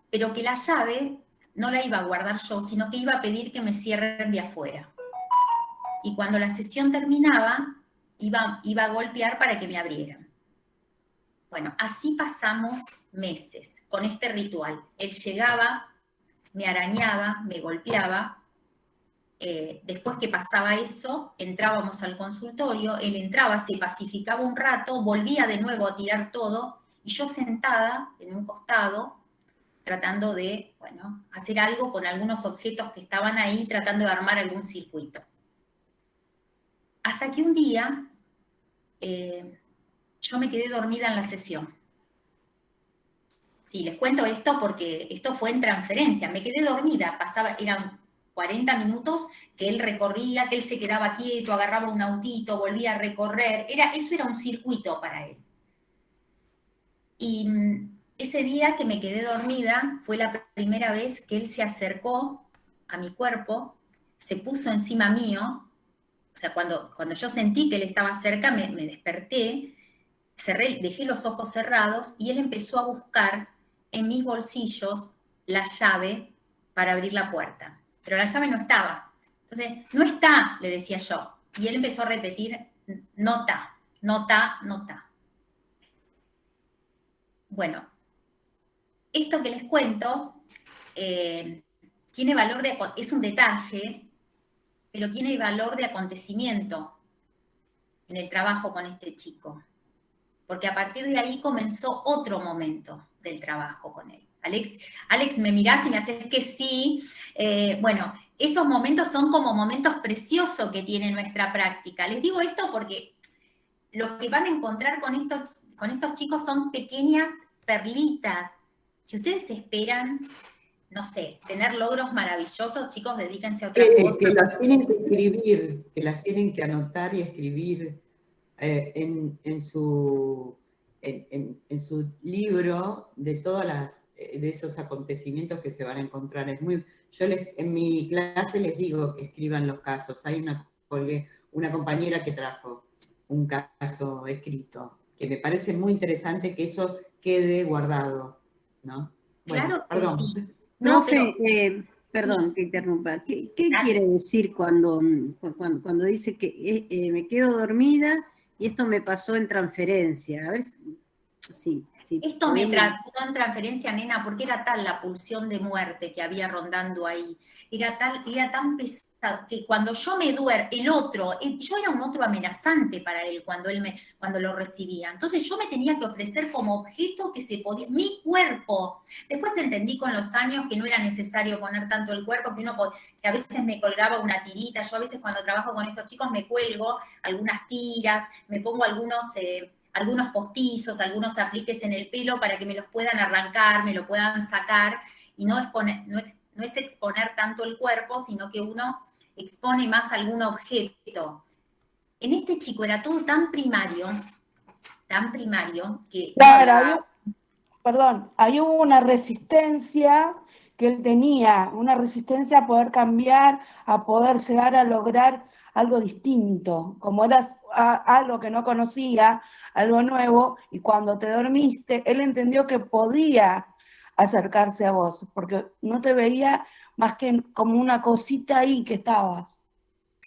Pero que la llave no la iba a guardar yo, sino que iba a pedir que me cierren de afuera. Y cuando la sesión terminaba, iba a golpear para que me abrieran. Bueno, así pasamos meses con este ritual. Él llegaba, me arañaba, me golpeaba. Después que pasaba eso, entrábamos al consultorio, él entraba, se pacificaba un rato, volvía de nuevo a tirar todo, y yo sentada en un costado, tratando de, hacer algo con algunos objetos que estaban ahí, tratando de armar algún circuito. Hasta que un día, yo me quedé dormida en la sesión. Sí, les cuento esto porque esto fue en transferencia. Me quedé dormida, eran 40 minutos que él recorría, que él se quedaba quieto, agarraba un autito, volvía a recorrer. Eso era un circuito para él. Y ese día que me quedé dormida fue la primera vez que él se acercó a mi cuerpo, se puso encima mío. O sea, cuando yo sentí que él estaba cerca, me desperté, dejé los ojos cerrados y él empezó a buscar en mis bolsillos la llave para abrir la puerta. Pero la llave no estaba. Entonces, no está, le decía yo. Y él empezó a repetir, no está, no está, no está. Bueno, esto que les cuento tiene valor es un detalle, pero tiene valor de acontecimiento en el trabajo con este chico. Porque a partir de ahí comenzó otro momento del trabajo con él. Alex, me mirás y me haces que sí. Bueno, esos momentos son como momentos preciosos que tiene nuestra práctica. Les digo esto porque lo que van a encontrar con estos chicos son pequeñas perlitas. Si ustedes esperan, no sé, tener logros maravillosos, chicos, dedíquense a otra cosa. Que las tienen que escribir, que las tienen que anotar y escribir en su libro de todas de esos acontecimientos que se van a encontrar. En mi clase les digo que escriban los casos. Hay una compañera que trajo un caso escrito, que me parece muy interesante que eso quede guardado, ¿no? Bueno, claro que perdón. sí. No, profe, perdón que interrumpa. ¿Qué quiere decir cuando dice que me quedo dormida y esto me pasó en transferencia? A ver si esto me trató en transferencia, nena, porque era tal la pulsión de muerte que había rondando ahí. Era tan pesado que cuando yo me duermo, yo era un otro amenazante para él cuando lo recibía. Entonces yo me tenía que ofrecer como objeto que se podía, mi cuerpo. Después entendí con los años que no era necesario poner tanto el cuerpo, que a veces me colgaba una tirita. Yo a veces cuando trabajo con estos chicos me cuelgo algunas tiras, me pongo algunos postizos, algunos apliques en el pelo para que me los puedan arrancar, me lo puedan sacar, y no es exponer tanto el cuerpo, sino que uno expone más algún objeto. En este chico era todo tan primario, que... Claro, había una resistencia que él tenía, una resistencia a poder cambiar, a poder llegar a lograr algo distinto, como era algo que no conocía, algo nuevo, y cuando te dormiste, él entendió que podía acercarse a vos, porque no te veía más que como una cosita ahí que estabas.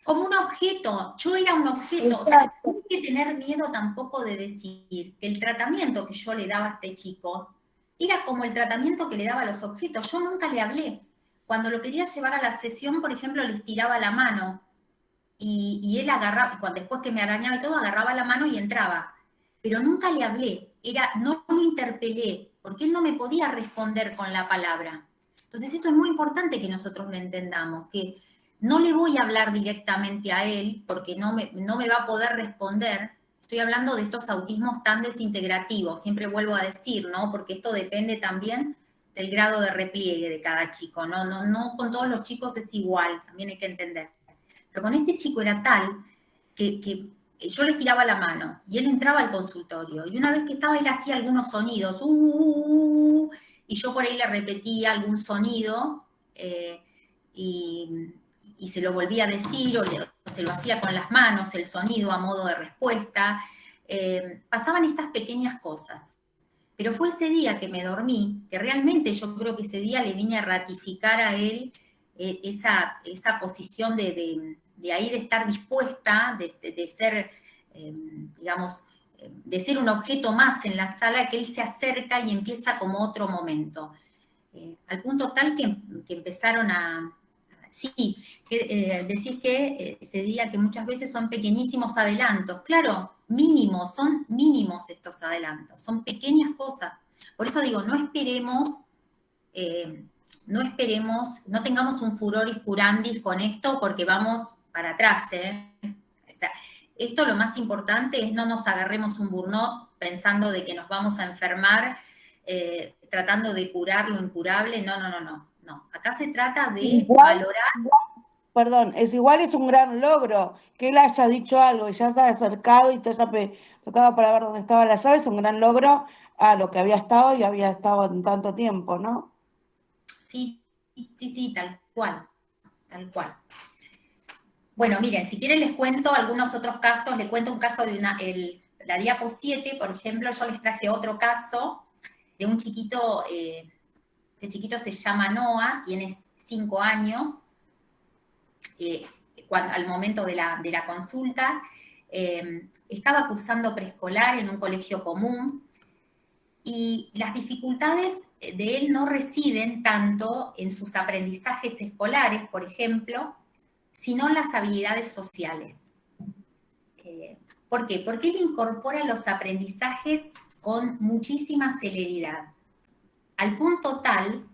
Como un objeto, yo era un objeto. O sea, no hay que tener miedo tampoco de decir que el tratamiento que yo le daba a este chico era como el tratamiento que le daba a los objetos. Yo nunca le hablé. Cuando lo quería llevar a la sesión, por ejemplo, le estiraba la mano y él agarraba, después que me arañaba y todo, agarraba la mano y entraba. Pero nunca le hablé, no lo interpelé, porque él no me podía responder con la palabra. Entonces esto es muy importante que nosotros lo entendamos, que no le voy a hablar directamente a él porque no me va a poder responder. Estoy hablando de estos autismos tan desintegrativos, siempre vuelvo a decir, ¿no? Porque esto depende también del grado de repliegue de cada chico, ¿no? No con todos los chicos es igual, también hay que entender. Pero con este chico era tal que yo le estiraba la mano y él entraba al consultorio. Y una vez que estaba, él hacía algunos sonidos, y yo por ahí le repetía algún sonido, y se lo volvía a decir, o se lo hacía con las manos, el sonido a modo de respuesta. Pasaban estas pequeñas cosas. Pero fue ese día que me dormí, que realmente yo creo que ese día le vine a ratificar a él esa posición de ahí, de estar dispuesta, de ser, digamos, de ser un objeto más en la sala, que él se acerca y empieza como otro momento. Al punto tal que empezaron a... Sí, decís que ese día que muchas veces son pequeñísimos adelantos. Claro, son mínimos estos adelantos, son pequeñas cosas. Por eso digo, no esperemos, no tengamos un furoris curandis con esto porque vamos para atrás. O sea, esto lo más importante es no nos agarremos un burnout pensando de que nos vamos a enfermar, tratando de curar lo incurable. No. Acá se trata de valorar. Perdón, es un gran logro que él haya dicho algo y ya se haya acercado y te haya tocado para ver dónde estaba la llave, es un gran logro a lo que había estado y había estado en tanto tiempo, ¿no? Sí, tal cual. Bueno, miren, si quieren les cuento algunos otros casos, les cuento un caso de la diapo 7, por ejemplo, yo les traje otro caso de un chiquito, este chiquito se llama Noah, tiene 5 años, al momento de la consulta, estaba cursando preescolar en un colegio común, Y las dificultades de él no residen tanto en sus aprendizajes escolares, por ejemplo, sino en las habilidades sociales. ¿Por qué? Porque él incorpora los aprendizajes con muchísima celeridad, al punto tal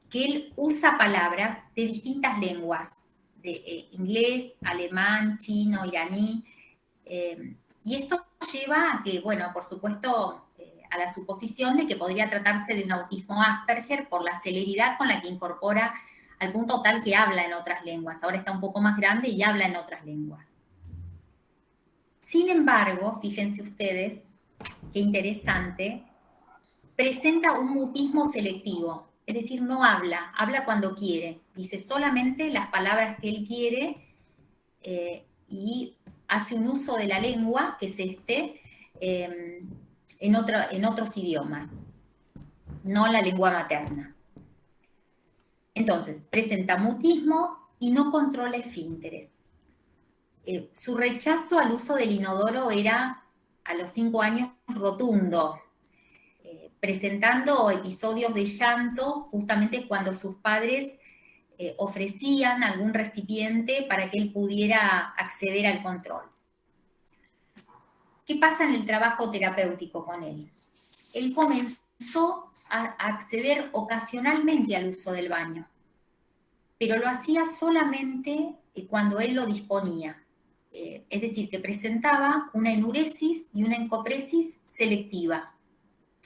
que él usa palabras de distintas lenguas, de inglés, alemán, chino, iraní, y esto lleva a que, bueno, por supuesto, a la suposición de que podría tratarse de un autismo Asperger por la celeridad con la que incorpora, al punto tal que habla en otras lenguas. Ahora está un poco más grande y habla en otras lenguas. Sin embargo, fíjense ustedes, qué interesante, presenta un mutismo selectivo, es decir, no habla, habla cuando quiere, dice solamente las palabras que él quiere y hace un uso de la lengua, que es en otros idiomas, no la lengua materna. Entonces, presenta mutismo y no controla esfínteres. Su rechazo al uso del inodoro era, a los 5 años, rotundo, presentando episodios de llanto justamente cuando sus padres ofrecían algún recipiente para que él pudiera acceder al control. ¿Qué pasa en el trabajo terapéutico con él? Él comenzó a acceder ocasionalmente al uso del baño, pero lo hacía solamente cuando él lo disponía. Es decir, que presentaba una enuresis y una encopresis selectiva.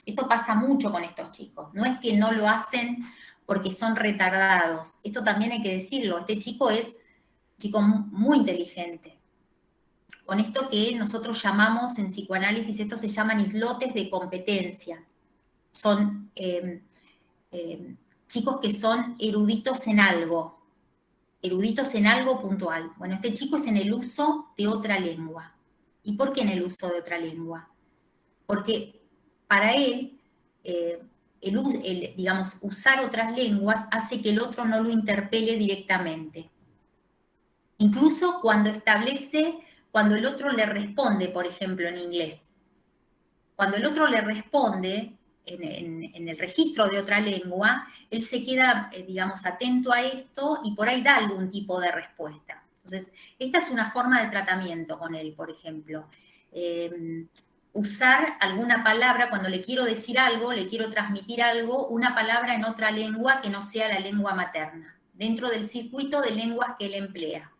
Esto pasa mucho con estos chicos. No es que no lo hacen porque son retardados. Esto también hay que decirlo. Este chico es un chico muy inteligente. Con esto que nosotros llamamos en psicoanálisis, estos se llaman islotes de competencia. Son chicos que son eruditos en algo puntual. Bueno, este chico es en el uso de otra lengua. ¿Y por qué en el uso de otra lengua? Porque para él, digamos, usar otras lenguas hace que el otro no lo interpele directamente. Incluso cuando el otro le responde, por ejemplo, en inglés. Cuando el otro le responde en el registro de otra lengua, él se queda, digamos, atento a esto y por ahí da algún tipo de respuesta. Entonces, esta es una forma de tratamiento con él, por ejemplo. Usar alguna palabra, cuando le quiero decir algo, le quiero transmitir algo, una palabra en otra lengua que no sea la lengua materna, dentro del circuito de lenguas que él emplea.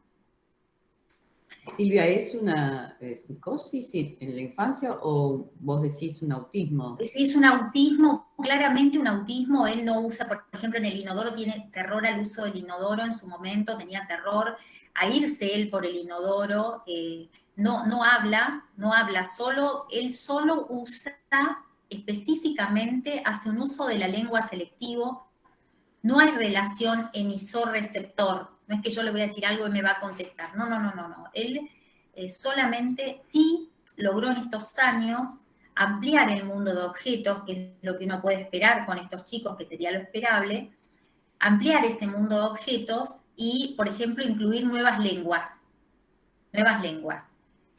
Silvia, ¿es una psicosis en la infancia o vos decís un autismo? Es un autismo, claramente un autismo. Él no usa, por ejemplo, en el inodoro, tiene terror al uso del inodoro en su momento, tenía terror a irse él por el inodoro, no habla solo, él solo usa específicamente, hace un uso de la lengua selectivo, no hay relación emisor-receptor, no es que yo le voy a decir algo y me va a contestar, no, él solamente sí logró en estos años ampliar el mundo de objetos, que es lo que uno puede esperar con estos chicos, que sería lo esperable, ampliar ese mundo de objetos y, por ejemplo, incluir nuevas lenguas.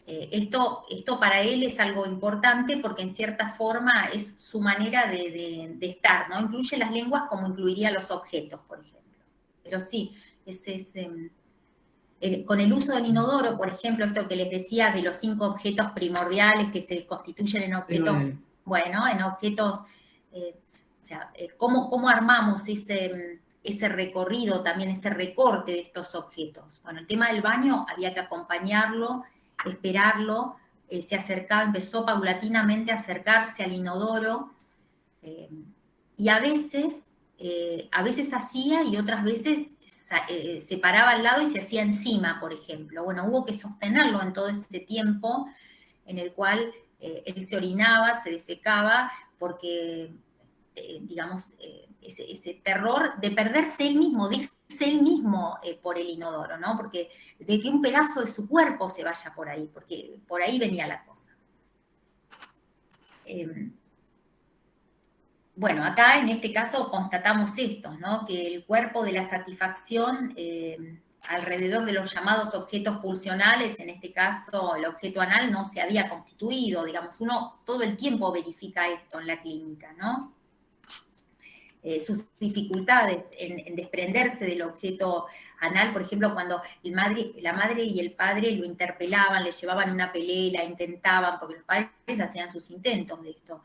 Esto para él es algo importante porque en cierta forma es su manera de estar, ¿no? Incluye las lenguas como incluiría los objetos, por ejemplo. Pero sí, con el uso del inodoro, por ejemplo, esto que les decía de los 5 objetos primordiales que se constituyen en objetos, bueno, en objetos, ¿cómo armamos ese recorrido, también ese recorte de estos objetos? Bueno, el tema del baño había que acompañarlo, esperarlo, se acercaba, empezó paulatinamente a acercarse al inodoro, y a veces hacía y otras veces se paraba al lado y se hacía encima, por ejemplo. Bueno, hubo que sostenerlo en todo ese tiempo en el cual él se orinaba, se defecaba, porque, digamos, ese terror de perderse él mismo, de irse él mismo por el inodoro, ¿no? Porque de que un pedazo de su cuerpo se vaya por ahí, porque por ahí venía la cosa. Bueno, acá en este caso constatamos esto, ¿no? Que el cuerpo de la satisfacción alrededor de los llamados objetos pulsionales, en este caso el objeto anal no se había constituido, digamos, uno todo el tiempo verifica esto en la clínica, ¿no? Sus dificultades en desprenderse del objeto anal, por ejemplo, cuando la madre y el padre lo interpelaban, le llevaban una pelela, intentaban, porque los padres hacían sus intentos de esto,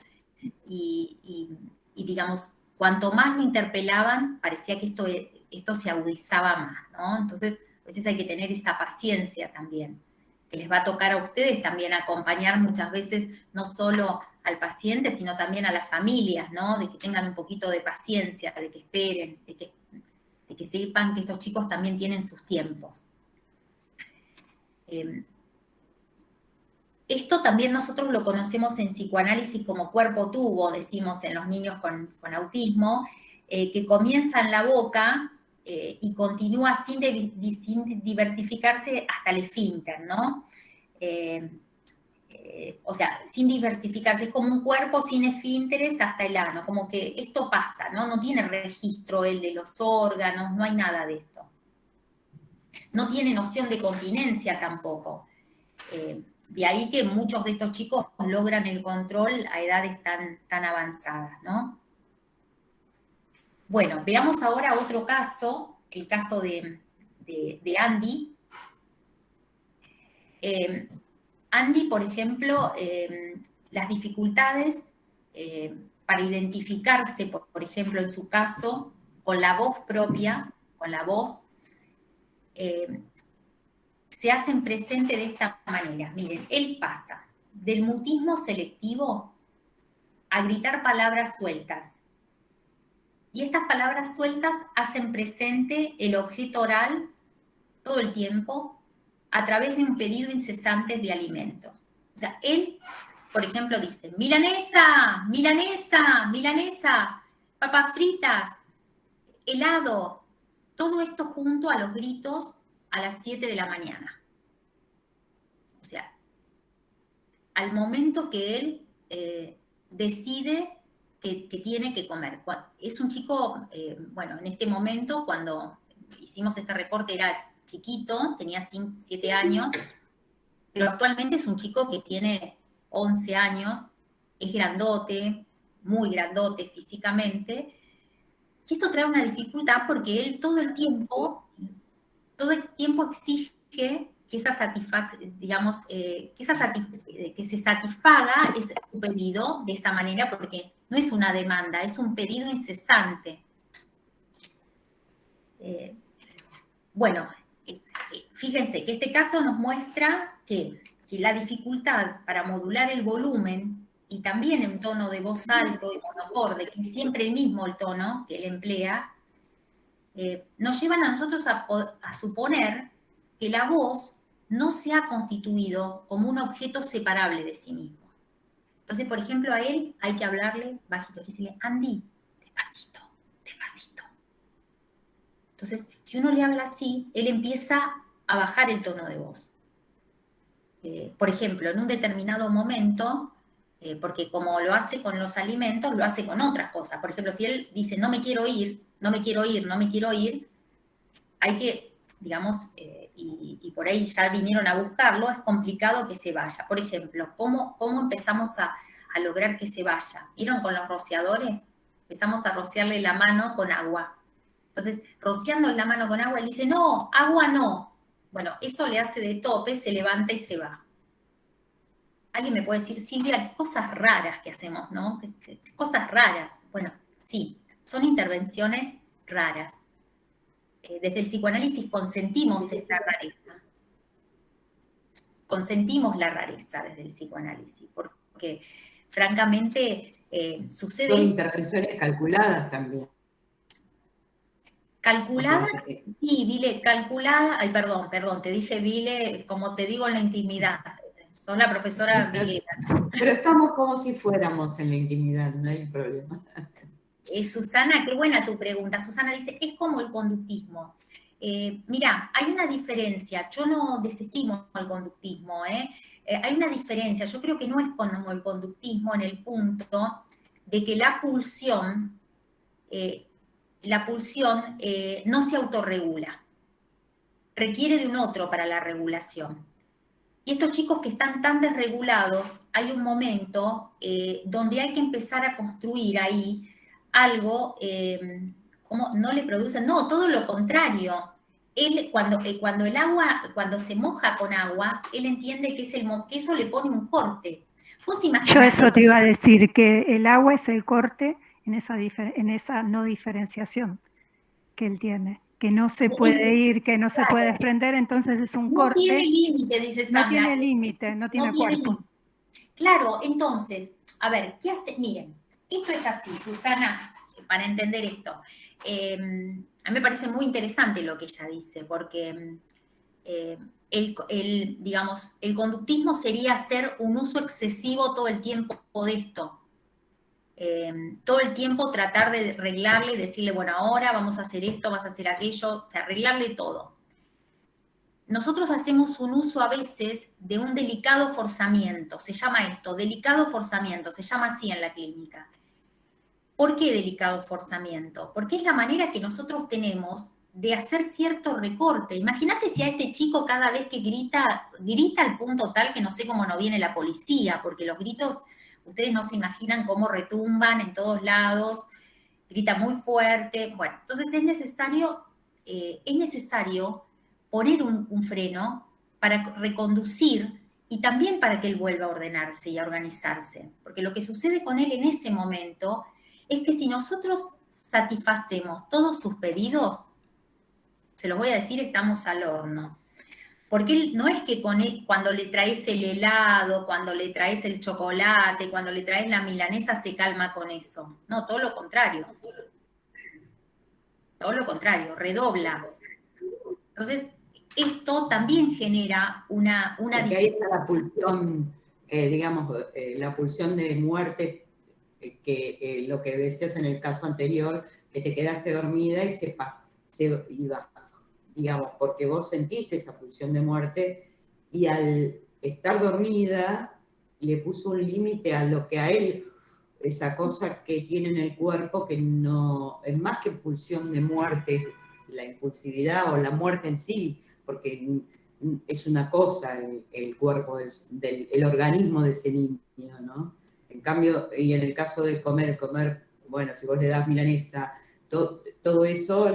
y digamos, cuanto más lo interpelaban, parecía que esto se agudizaba más, ¿no? Entonces, a veces hay que tener esa paciencia también, que les va a tocar a ustedes también acompañar muchas veces, no solo al paciente, sino también a las familias, ¿no? De que tengan un poquito de paciencia, de que esperen, de que sepan que estos chicos también tienen sus tiempos. Esto también nosotros lo conocemos en psicoanálisis como cuerpo-tubo, decimos en los niños con autismo, que comienza en la boca y continúa sin diversificarse hasta el esfínter, ¿no? O sea, sin diversificarse, es como un cuerpo sin esfínteres hasta el ano, como que esto pasa, ¿no? No tiene registro el de los órganos, no hay nada de esto. No tiene noción de continencia tampoco. De ahí que muchos de estos chicos logran el control a edades tan avanzadas, ¿no? Bueno, veamos ahora otro caso, el caso de Andy. Andy, por ejemplo, las dificultades para identificarse, por ejemplo, en su caso, con la voz propia, con la voz, se hacen presente de esta manera. Miren, él pasa del mutismo selectivo a gritar palabras sueltas. Y estas palabras sueltas hacen presente el objeto oral todo el tiempo a través de un pedido incesante de alimentos. O sea, él, por ejemplo, dice, milanesa, milanesa, milanesa, papas fritas, helado, todo esto junto a los gritos a las 7 de la mañana. O sea, al momento que él decide que tiene que comer. Es un chico, bueno, en este momento, cuando hicimos este recorte, era chiquito, tenía 7 años, pero actualmente es un chico que tiene 11 años, es grandote, muy grandote físicamente. Y esto trae una dificultad porque él todo el tiempo exige que que se satisfaga ese pedido de esa manera, porque no es una demanda, es un pedido incesante. Bueno, fíjense que este caso nos muestra que la dificultad para modular el volumen y también en tono de voz alto y monocorde, que es siempre el mismo el tono que él emplea, nos llevan a nosotros a suponer que la voz no se ha constituido como un objeto separable de sí mismo. Entonces, por ejemplo, a él hay que hablarle bajito, hay que decirle, Andy, despacito, despacito. Entonces, si uno le habla así, él empieza a bajar el tono de voz. Por ejemplo, en un determinado momento, porque como lo hace con los alimentos, lo hace con otras cosas. Por ejemplo, si él dice, no me quiero ir, no me quiero ir, no me quiero ir, hay que, digamos, y por ahí ya vinieron a buscarlo, es complicado que se vaya. Por ejemplo, ¿cómo empezamos a lograr que se vaya? ¿Vieron con los rociadores? Empezamos a rociarle la mano con agua. Entonces, rociando la mano con agua, él dice, no, agua no. Bueno, eso le hace de tope, se levanta y se va. Alguien me puede decir, Silvia, qué cosas raras que hacemos, ¿no? ¿Qué cosas raras? Bueno, sí, son intervenciones raras. Desde el psicoanálisis consentimos esta rareza. Consentimos la rareza desde el psicoanálisis, porque francamente sucede... Son intervenciones calculadas también. ¿Calculada? Sí, Vile, calculada. Ay, perdón, te dije Vile, como te digo en la intimidad. Sos la profesora Vile. Pero estamos como si fuéramos en la intimidad, no hay problema. Susana, qué buena tu pregunta. Susana dice, es como el conductismo. Mira, hay una diferencia. Yo no desestimo el conductismo. Hay una diferencia. Yo creo que no es como el conductismo en el punto de que la pulsión no se autorregula. requiere de un otro para la regulación. Y estos chicos que están tan desregulados, hay un momento donde hay que empezar a construir ahí algo, como no le producen, no, todo lo contrario. Él, cuando el agua, cuando se moja con agua, él entiende que, que eso le pone un corte. Vos imaginás. Yo eso te iba a decir, que el agua es el corte en esa no diferenciación que él tiene, que no se puede ir, que no se puede desprender, entonces es un corte. No tiene límite, dice Sandra. No tiene límite, no tiene cuerpo. Claro, entonces, a ver, ¿qué hace? Miren, esto es así, Susana, para entender esto. A mí me parece muy interesante lo que ella dice, porque digamos, el conductismo sería hacer un uso excesivo todo el tiempo de esto. Todo el tiempo tratar de arreglarle y decirle, bueno, ahora vamos a hacer esto, vas a hacer aquello, o sea, arreglarle todo. Nosotros hacemos un uso a veces de un delicado forzamiento, se llama esto, delicado forzamiento, se llama así en la clínica. ¿Por qué delicado forzamiento? Porque es la manera que nosotros tenemos de hacer cierto recorte. Imagínate si a este chico cada vez que grita al punto tal que no sé cómo no viene la policía, porque los gritos, ustedes no se imaginan cómo retumban en todos lados, grita muy fuerte. Bueno, entonces es necesario poner un freno para reconducir y también para que él vuelva a ordenarse y a organizarse. Porque lo que sucede con él en ese momento es que si nosotros satisfacemos todos sus pedidos, se los voy a decir, estamos al horno. Porque él, no es que cuando le traes el helado, cuando le traes el chocolate, cuando le traes la milanesa se calma con eso. No, todo lo contrario. Todo lo contrario, redobla. Entonces, esto también genera una Porque ahí está la pulsión, digamos, la pulsión de muerte, que lo que decías en el caso anterior, que te quedaste dormida y se iba, digamos, porque vos sentiste esa pulsión de muerte y al estar dormida le puso un límite a lo que a él, esa cosa que tiene en el cuerpo que no, es más que pulsión de muerte, la impulsividad o la muerte en sí, porque es una cosa el cuerpo el organismo de ese niño, ¿no? En cambio, y en el caso de comer, bueno, si vos le das milanesa, todo eso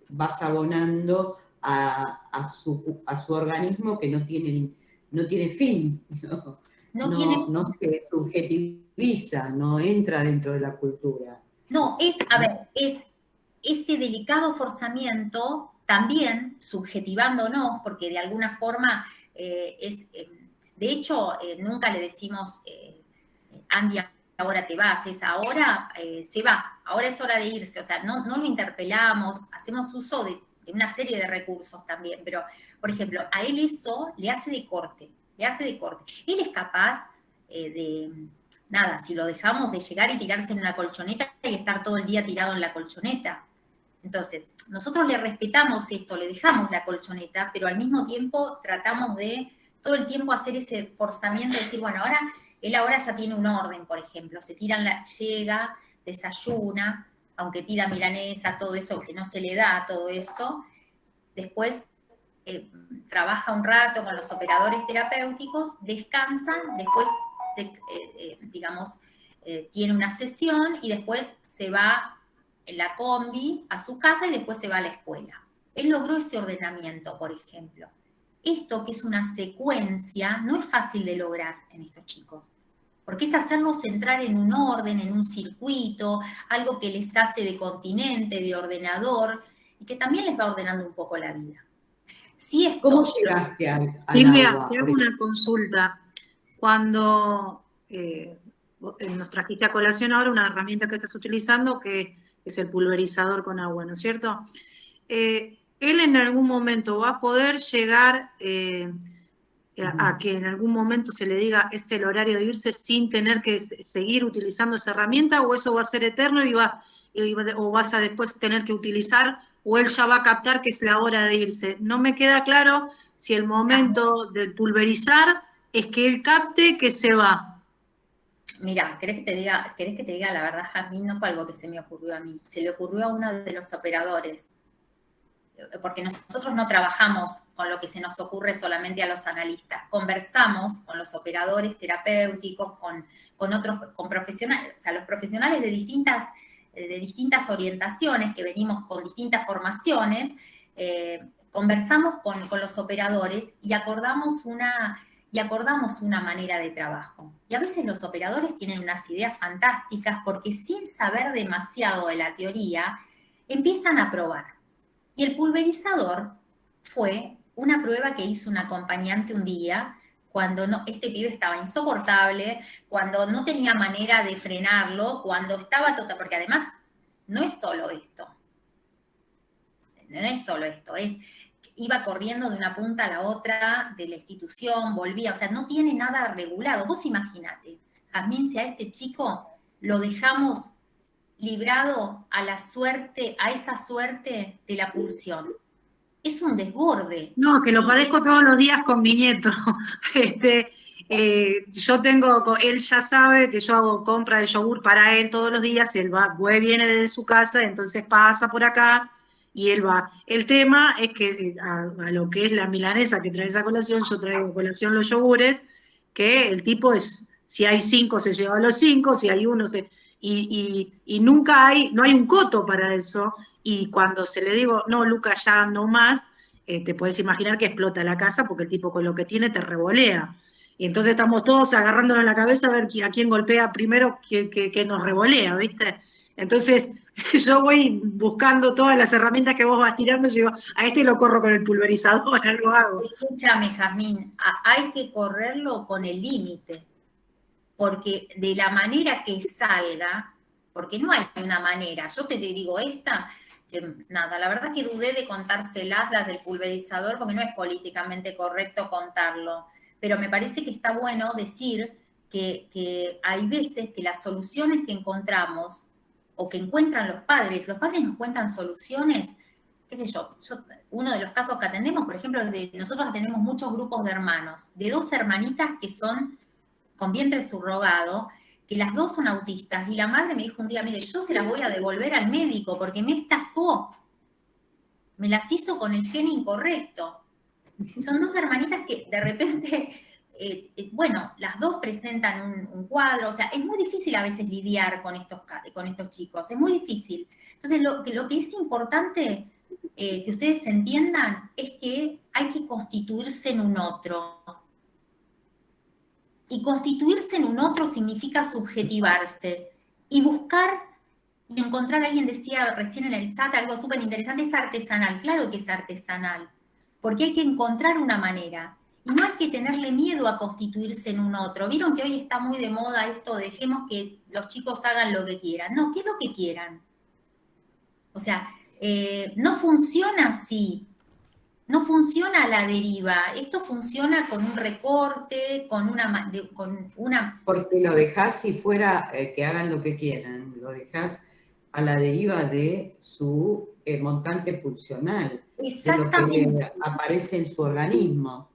vas abonando a su organismo que no tiene fin, no se subjetiviza, no entra dentro de la cultura. No, es ese delicado forzamiento también subjetivándonos, porque de alguna forma de hecho, nunca le decimos, Andy, ahora te vas, es ahora se va, ahora es hora de irse, o sea, no lo interpelamos, hacemos uso de una serie de recursos también, pero, por ejemplo, a él eso le hace de corte. Él es capaz nada, si lo dejamos de llegar y tirarse en una colchoneta y estar todo el día tirado en la colchoneta. Entonces, nosotros le respetamos esto, le dejamos la colchoneta, pero al mismo tiempo tratamos de todo el tiempo hacer ese forzamiento de decir, bueno, él ahora ya tiene un orden, por ejemplo, llega, desayuna, aunque pida milanesa, todo eso, que no se le da todo eso, después trabaja un rato con los operadores terapéuticos, descansan, después tiene una sesión y después se va en la combi a su casa y después se va a la escuela. Él logró ese ordenamiento, por ejemplo. Esto, que es una secuencia, no es fácil de lograr en estos chicos, porque es hacernos entrar en un orden, en un circuito, algo que les hace de continente, de ordenador, y que también les va ordenando un poco la vida. ¿Cómo llegaste a Silvia, te hago una consulta. Cuando nos trajiste a colación ahora una herramienta que estás utilizando, que es el pulverizador con agua, ¿no es cierto? Él en algún momento va a poder llegar a que en algún momento se le diga es el horario de irse sin tener que seguir utilizando esa herramienta, o eso va a ser eterno o vas a después tener que utilizar, o él ya va a captar que es la hora de irse. No me queda claro si el momento del pulverizar es que él capte que se va. Mira, ¿querés que te diga la verdad, Jazmín? No fue algo que se me ocurrió a mí, se le ocurrió a uno de los operadores. porque nosotros no trabajamos con lo que se nos ocurre solamente a los analistas, conversamos con los operadores terapéuticos, con otros, con profesionales, o sea, los profesionales de distintas orientaciones, que venimos con distintas formaciones, conversamos con los operadores y acordamos una manera de trabajo. Y a veces los operadores tienen unas ideas fantásticas porque sin saber demasiado de la teoría, empiezan a probar. Y el pulverizador fue una prueba que hizo un acompañante un día, cuando este pibe estaba insoportable, cuando no tenía manera de frenarlo, cuando estaba porque además no es solo esto. Iba corriendo de una punta a la otra de la institución, volvía, o sea, no tiene nada regulado. Vos imaginate, Jazmín, si a este chico lo dejamos librado a esa suerte de la pulsión. Es un desborde. No, que lo padezco todos los días con mi nieto. Yo él ya sabe que yo hago compra de yogur para él todos los días, él viene desde su casa, entonces pasa por acá y él va. El tema es que a lo que es la milanesa que trae esa colación, yo traigo colación los yogures, que el tipo si hay 5 se lleva los 5, si hay 1 y nunca no hay un coto para eso, y cuando se le digo, no, Luca, ya no más, te puedes imaginar que explota la casa porque el tipo con lo que tiene te revolea. Y entonces estamos todos agarrándonos la cabeza a ver a quién golpea primero que nos revolea, ¿viste? Entonces yo voy buscando todas las herramientas que vos vas tirando y digo, a este lo corro con el pulverizador, lo hago. Escúchame, Jazmín, hay que correrlo con el límite. Porque de la manera que salga, porque no hay una manera, yo te digo nada, la verdad que dudé de contárselas, las del pulverizador, porque no es políticamente correcto contarlo, pero me parece que está bueno decir que hay veces que las soluciones que encontramos, o que encuentran los padres nos cuentan soluciones, qué sé yo, uno de los casos que atendemos, por ejemplo, nosotros atendemos muchos grupos de hermanos, de 2 hermanitas que son con vientre subrogado, que las 2 son autistas, y la madre me dijo un día, mire, yo se las voy a devolver al médico porque me estafó, me las hizo con el gen incorrecto. Son 2 hermanitas que de repente, las 2 presentan un cuadro, o sea, es muy difícil a veces lidiar con estos chicos, es muy difícil. Entonces, lo que es importante que ustedes entiendan es que hay que constituirse en un otro. Y constituirse en un otro significa subjetivarse y buscar y encontrar. Alguien decía recién en el chat algo súper interesante, es artesanal. Claro que es artesanal, porque hay que encontrar una manera. Y no hay que tenerle miedo a constituirse en un otro. ¿Vieron que hoy está muy de moda esto, dejemos que los chicos hagan lo que quieran? No, ¿qué es lo que quieran? O sea, no funciona así. No funciona a la deriva, esto funciona con un recorte, con una... Porque lo dejás si fuera que hagan lo que quieran, lo dejás a la deriva de su montante pulsional, Exactamente. de lo que aparece en su organismo.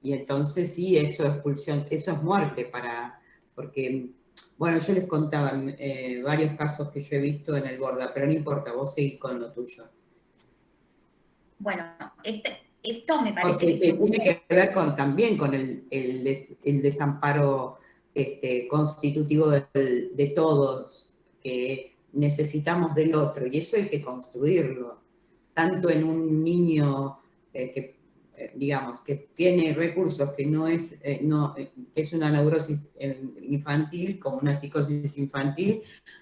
Y entonces sí, eso es pulsión, eso es muerte porque, bueno, yo les contaba varios casos que yo he visto en el Borda, pero no importa, vos seguís con lo tuyo. Bueno, esto me parece porque que tiene que ver también con el desamparo constitutivo de todos, que necesitamos del otro, y eso hay que construirlo, tanto en un niño que tiene recursos, que que es una neurosis infantil, como una psicosis infantil,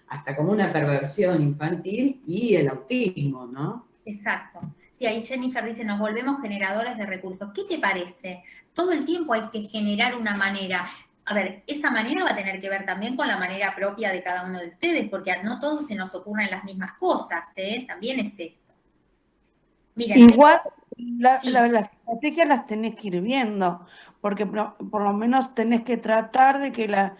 hasta como una perversión infantil, y el autismo, ¿no? Exacto. Sí, ahí Jennifer dice, nos volvemos generadores de recursos. ¿Qué te parece? Todo el tiempo hay que generar una manera. A ver, esa manera va a tener que ver también con la manera propia de cada uno de ustedes, porque no todos se nos ocurren las mismas cosas, ¿eh? También es esto. Miren, igual las estrategias las tenés que ir viendo, porque por lo menos tenés que tratar de que la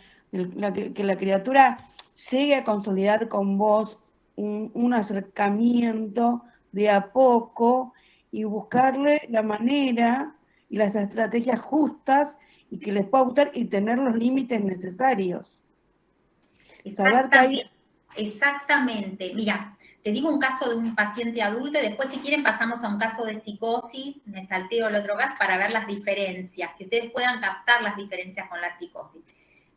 criatura llegue a consolidar con vos un acercamiento de a poco y buscarle la manera y las estrategias justas y que les pueda gustar y tener los límites necesarios. Exactamente. Mira, te digo un caso de un paciente adulto y después si quieren pasamos a un caso de psicosis, me salteo el otro caso para ver las diferencias, que ustedes puedan captar las diferencias con la psicosis.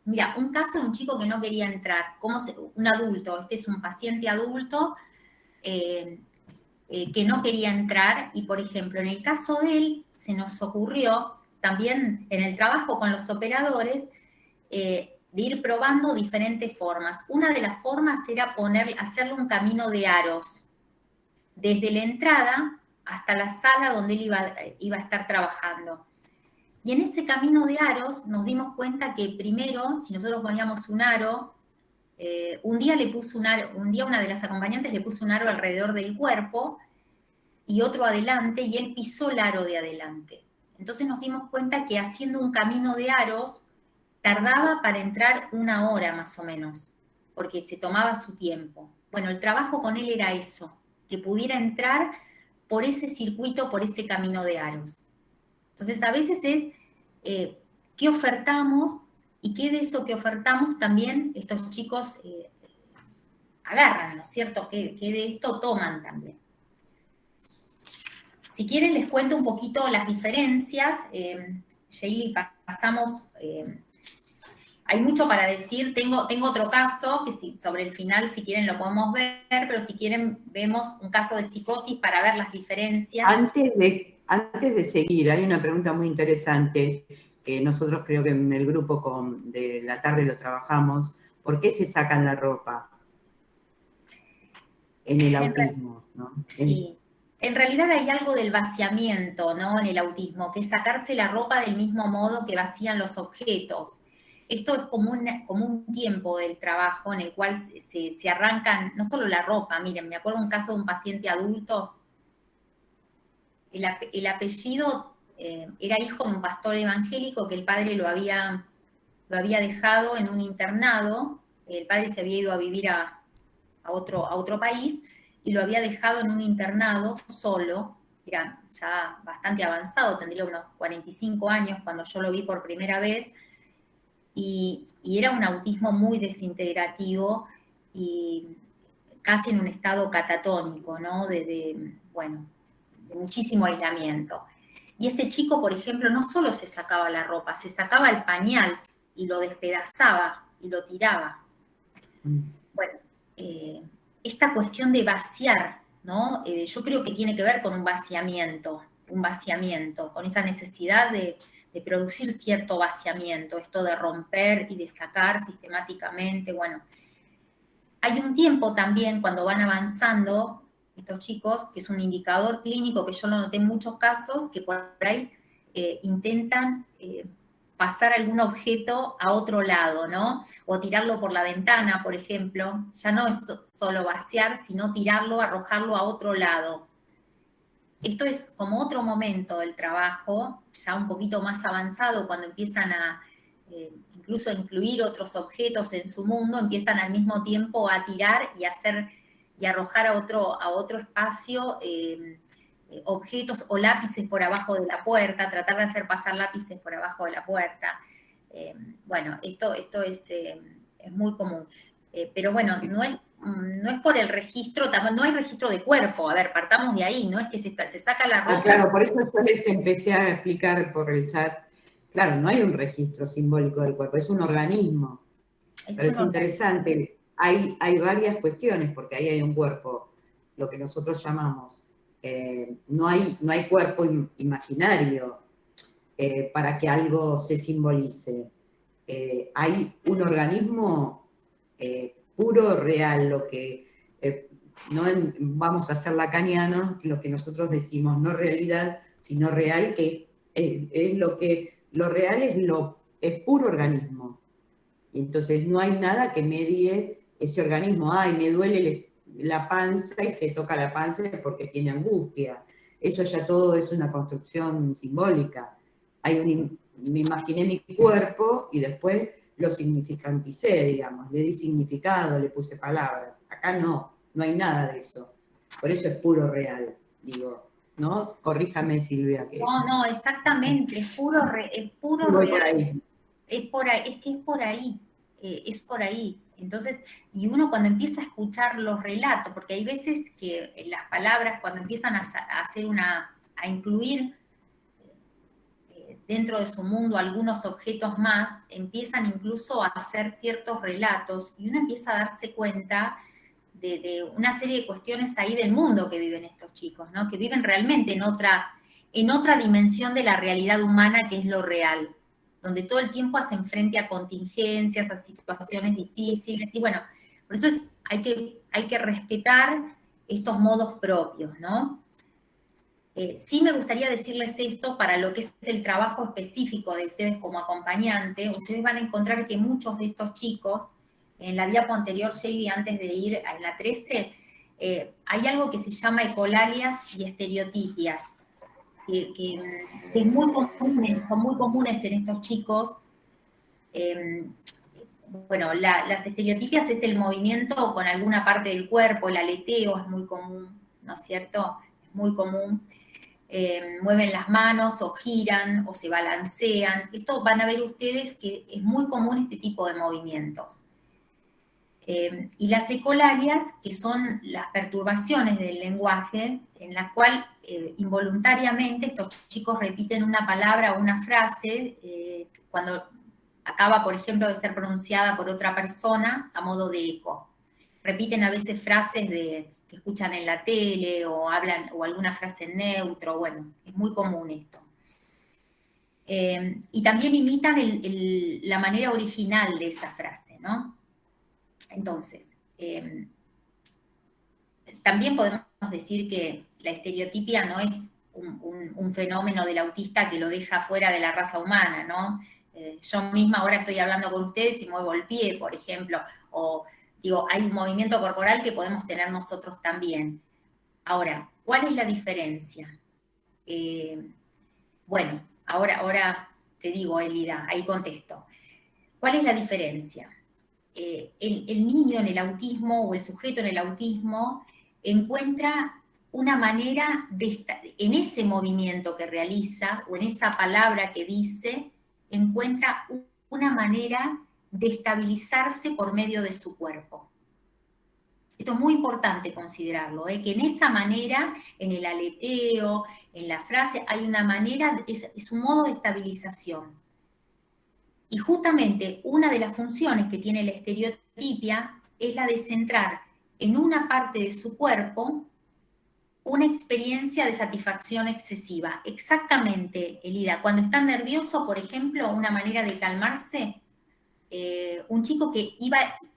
Mira, un caso de un chico que no quería entrar, un adulto, este es un paciente adulto que no quería entrar y, por ejemplo, en el caso de él se nos ocurrió también en el trabajo con los operadores de ir probando diferentes formas. Una de las formas era hacerle un camino de aros, desde la entrada hasta la sala donde él iba a estar trabajando. Y en ese camino de aros nos dimos cuenta que primero, si nosotros poníamos un aro, un día una de las acompañantes le puso un aro alrededor del cuerpo y otro adelante, y él pisó el aro de adelante. Entonces nos dimos cuenta que haciendo un camino de aros tardaba para entrar 1 hora más o menos, porque se tomaba su tiempo. Bueno, el trabajo con él era eso, que pudiera entrar por ese circuito, por ese camino de aros. Entonces, a veces es qué ofertamos y qué de eso que ofertamos también estos chicos agarran, ¿no es cierto? ¿Qué de esto toman también? Si quieren les cuento un poquito las diferencias. Sheili, pasamos... hay mucho para decir. Tengo otro caso, que sobre el final, si quieren, lo podemos ver, pero si quieren, vemos un caso de psicosis para ver las diferencias. Antes de seguir, hay una pregunta muy interesante que nosotros creo que en el grupo de la tarde lo trabajamos. ¿Por qué se sacan la ropa en el autismo? ¿No? Sí. En realidad hay algo del vaciamiento, ¿no? En el autismo, que es sacarse la ropa del mismo modo que vacían los objetos. Esto es como un tiempo del trabajo en el cual se arrancan, no solo la ropa, miren, me acuerdo un caso de un paciente adulto, el apellido era hijo de un pastor evangélico que el padre lo había dejado en un internado, el padre se había ido a vivir a otro país y lo había dejado en un internado solo, era ya bastante avanzado, tendría unos 45 años cuando yo lo vi por primera vez, y era un autismo muy desintegrativo y casi en un estado catatónico, ¿no? De muchísimo aislamiento. Y este chico, por ejemplo, no solo se sacaba la ropa, se sacaba el pañal y lo despedazaba y lo tiraba. Bueno, esta cuestión de vaciar, ¿no? Yo creo que tiene que ver con un vaciamiento, con esa necesidad de producir cierto vaciamiento, esto de romper y de sacar sistemáticamente. Bueno, hay un tiempo también cuando van avanzando estos chicos, que es un indicador clínico que yo lo noté en muchos casos, que por ahí intentan pasar algún objeto a otro lado, ¿no? O tirarlo por la ventana, por ejemplo. Ya no es solo vaciar, sino tirarlo, arrojarlo a otro lado. Esto es como otro momento del trabajo, ya un poquito más avanzado, cuando empiezan a incluso a incluir otros objetos en su mundo, empiezan al mismo tiempo a tirar y arrojar a otro espacio objetos o lápices por abajo de la puerta, tratar de hacer pasar lápices por abajo de la puerta. Bueno, esto es muy común. Pero bueno, no es por el registro, no hay registro de cuerpo. A ver, partamos de ahí, no es que se saca la ropa. Claro, por eso yo les empecé a explicar por el chat. Claro, no hay un registro simbólico del cuerpo, es un organismo. Pero es interesante, hay varias cuestiones, porque ahí hay un cuerpo, lo que nosotros llamamos, no hay cuerpo imaginario para que algo se simbolice. Hay un organismo puro, real, lo que no vamos a ser lacanianos, lo que nosotros decimos, no realidad, sino real, que es lo real es puro organismo. Y entonces no hay nada que medie ese organismo. Ay, me duele la panza y se toca la panza porque tiene angustia. Eso ya todo es una construcción simbólica. Me imaginé mi cuerpo y después lo significanticé, digamos, le di significado, le puse palabras. Acá no hay nada de eso. Por eso es puro real, digo, ¿no? Corríjame, Silvia. No, exactamente, es puro real. Por ahí. Es que es por ahí. Entonces, y uno cuando empieza a escuchar los relatos, porque hay veces que las palabras cuando empiezan a incluir dentro de su mundo algunos objetos más, empiezan incluso a hacer ciertos relatos y uno empieza a darse cuenta de una serie de cuestiones ahí del mundo que viven estos chicos, ¿no? Que viven realmente en otra dimensión de la realidad humana que es lo real, donde todo el tiempo hacen frente a contingencias, a situaciones difíciles, y bueno, por eso hay que respetar estos modos propios, ¿no? Sí me gustaría decirles esto para lo que es el trabajo específico de ustedes como acompañante. Ustedes van a encontrar que muchos de estos chicos, en la diapo anterior, Shelly, antes de ir a la 13, hay algo que se llama ecolalias y estereotipias, que es muy común, son muy comunes en estos chicos. Bueno, las estereotipias es el movimiento con alguna parte del cuerpo, el aleteo es muy común, ¿no es cierto? Es muy común. Mueven las manos o giran o se balancean. Esto van a ver ustedes que es muy común este tipo de movimientos. Y las ecolalias, que son las perturbaciones del lenguaje, en la cual involuntariamente estos chicos repiten una palabra o una frase cuando acaba, por ejemplo, de ser pronunciada por otra persona a modo de eco. Repiten a veces frases que escuchan en la tele o hablan, o alguna frase en neutro, bueno, es muy común esto. Y también imitan la manera original de esa frase, ¿no? Entonces, también podemos decir que la estereotipia no es un fenómeno del autista que lo deja fuera de la raza humana, ¿no? Yo misma ahora estoy hablando con ustedes y muevo el pie, por ejemplo, o digo, hay un movimiento corporal que podemos tener nosotros también. Ahora, ¿cuál es la diferencia? Bueno, ahora te digo, Elida, ahí contesto. ¿Cuál es la diferencia? El niño en el autismo o el sujeto en el autismo encuentra una manera en ese movimiento que realiza o en esa palabra que dice, encuentra una manera de estabilizarse por medio de su cuerpo. Esto es muy importante considerarlo, que en esa manera, en el aleteo, en la frase, hay una manera, es un modo de estabilización. Y justamente una de las funciones que tiene la estereotipia es la de centrar en una parte de su cuerpo una experiencia de satisfacción excesiva. Exactamente, Elida, cuando está nervioso, por ejemplo, una manera de calmarse, un chico que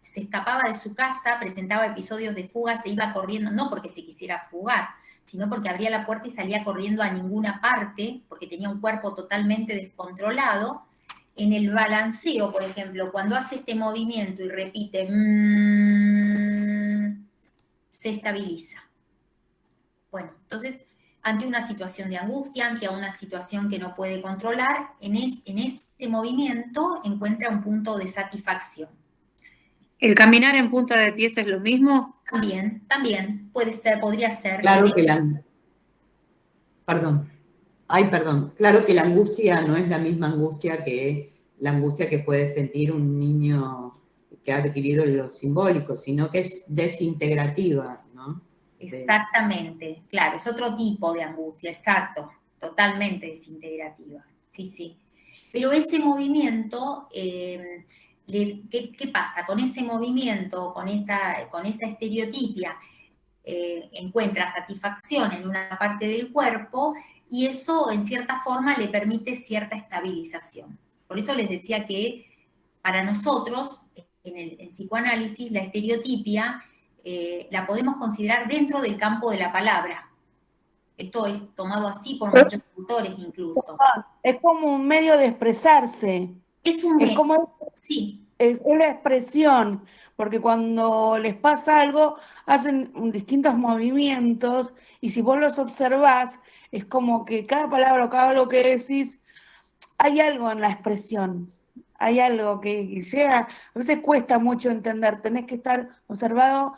se escapaba de su casa, presentaba episodios de fuga, se iba corriendo, no porque se quisiera fugar, sino porque abría la puerta y salía corriendo a ninguna parte, porque tenía un cuerpo totalmente descontrolado. En el balanceo, por ejemplo, cuando hace este movimiento y repite, se estabiliza. Bueno, entonces, ante una situación de angustia, ante una situación que no puede controlar, en este movimiento encuentra un punto de satisfacción. ¿El caminar en punta de pies es lo mismo? También, podría ser. Claro que Claro que la angustia no es la misma angustia que la angustia que puede sentir un niño que ha adquirido lo simbólico, sino que es desintegrativa, ¿no? Exactamente, claro, es otro tipo de angustia, exacto, totalmente desintegrativa, sí. Pero ese movimiento, ¿qué pasa? Con ese movimiento, con esa estereotipia, encuentra satisfacción en una parte del cuerpo y eso en cierta forma le permite cierta estabilización. Por eso les decía que para nosotros, en psicoanálisis, la estereotipia la podemos considerar dentro del campo de la palabra. Esto es tomado así por muchos autores incluso. Es como un medio de expresarse. Es como, sí. Es la expresión, porque cuando les pasa algo, hacen distintos movimientos, y si vos los observás, es como que cada palabra o cada lo que decís, hay algo en la expresión. Hay algo que llega, a veces cuesta mucho entender, tenés que estar observado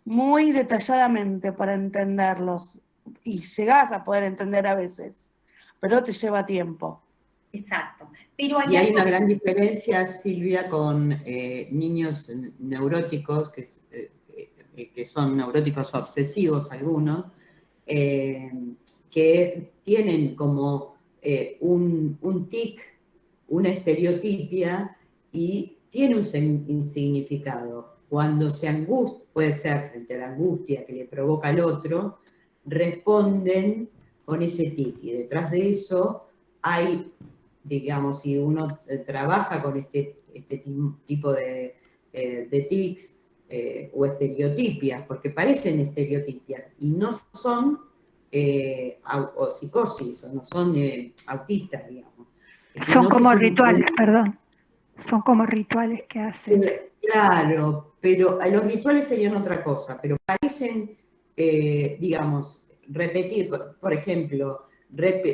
muy detalladamente para entenderlos, y llegás a poder entender a veces, pero te lleva tiempo. exacto. Pero Y hay una gran diferencia, Silvia, con niños neuróticos, que son neuróticos obsesivos algunos, que tienen como un tic, una estereotipia, y tiene un significado. Cuando se angustia, puede ser frente a la angustia que le provoca al otro, responden con ese tic, y detrás de eso hay, digamos, si uno trabaja con este tipo de tics o estereotipias, porque parecen estereotipias y no son o psicosis, o no son autistas, digamos. Son como rituales, perdón. Son como rituales que hacen. Claro, pero los rituales serían otra cosa, pero parecen, digamos, repetir, por ejemplo,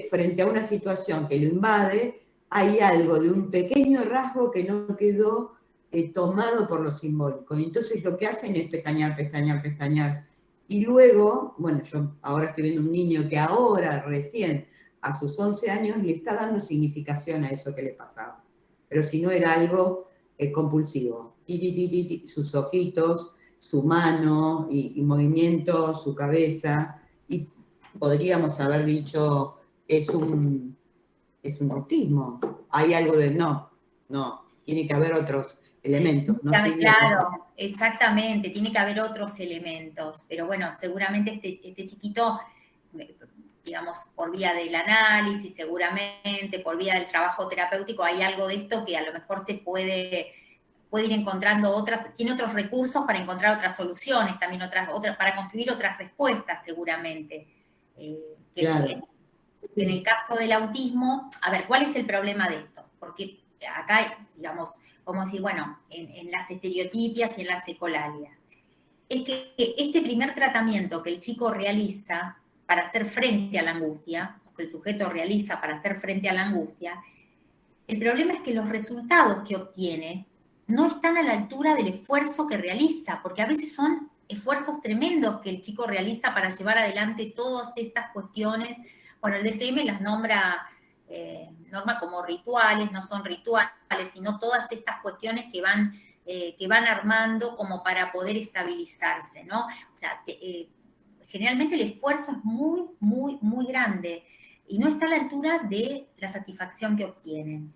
frente a una situación que lo invade, hay algo de un pequeño rasgo que no quedó tomado por lo simbólico. Y entonces lo que hacen es pestañear, pestañear, pestañear. Y luego, bueno, yo ahora estoy viendo un niño que ahora, recién, a sus 11 años, le está dando significación a eso que le pasaba. Pero si no era algo compulsivo. Sus ojitos, su mano y movimiento, su cabeza. Y podríamos haber dicho, es un autismo. Hay algo de, no, tiene que haber otros elementos. ¿No? Claro, exactamente, tiene que haber otros elementos, pero bueno, seguramente este chiquito, digamos, por vía del análisis, seguramente, por vía del trabajo terapéutico, hay algo de esto que a lo mejor se puede ir encontrando tiene otros recursos para encontrar otras soluciones, también para construir otras respuestas, seguramente. Claro. En el caso del autismo, a ver, ¿cuál es el problema de esto? Porque acá, digamos, vamos a decir, bueno, en las estereotipias y en las ecolalias, es que este primer tratamiento que el chico realiza para hacer frente a la angustia, que el sujeto realiza para hacer frente a la angustia, el problema es que los resultados que obtiene no están a la altura del esfuerzo que realiza, porque a veces son esfuerzos tremendos que el chico realiza para llevar adelante todas estas cuestiones. Bueno, el DSM las norma como rituales, no son rituales, sino todas estas cuestiones que van armando como para poder estabilizarse, ¿no? O sea, generalmente el esfuerzo es muy, muy, muy grande y no está a la altura de la satisfacción que obtienen.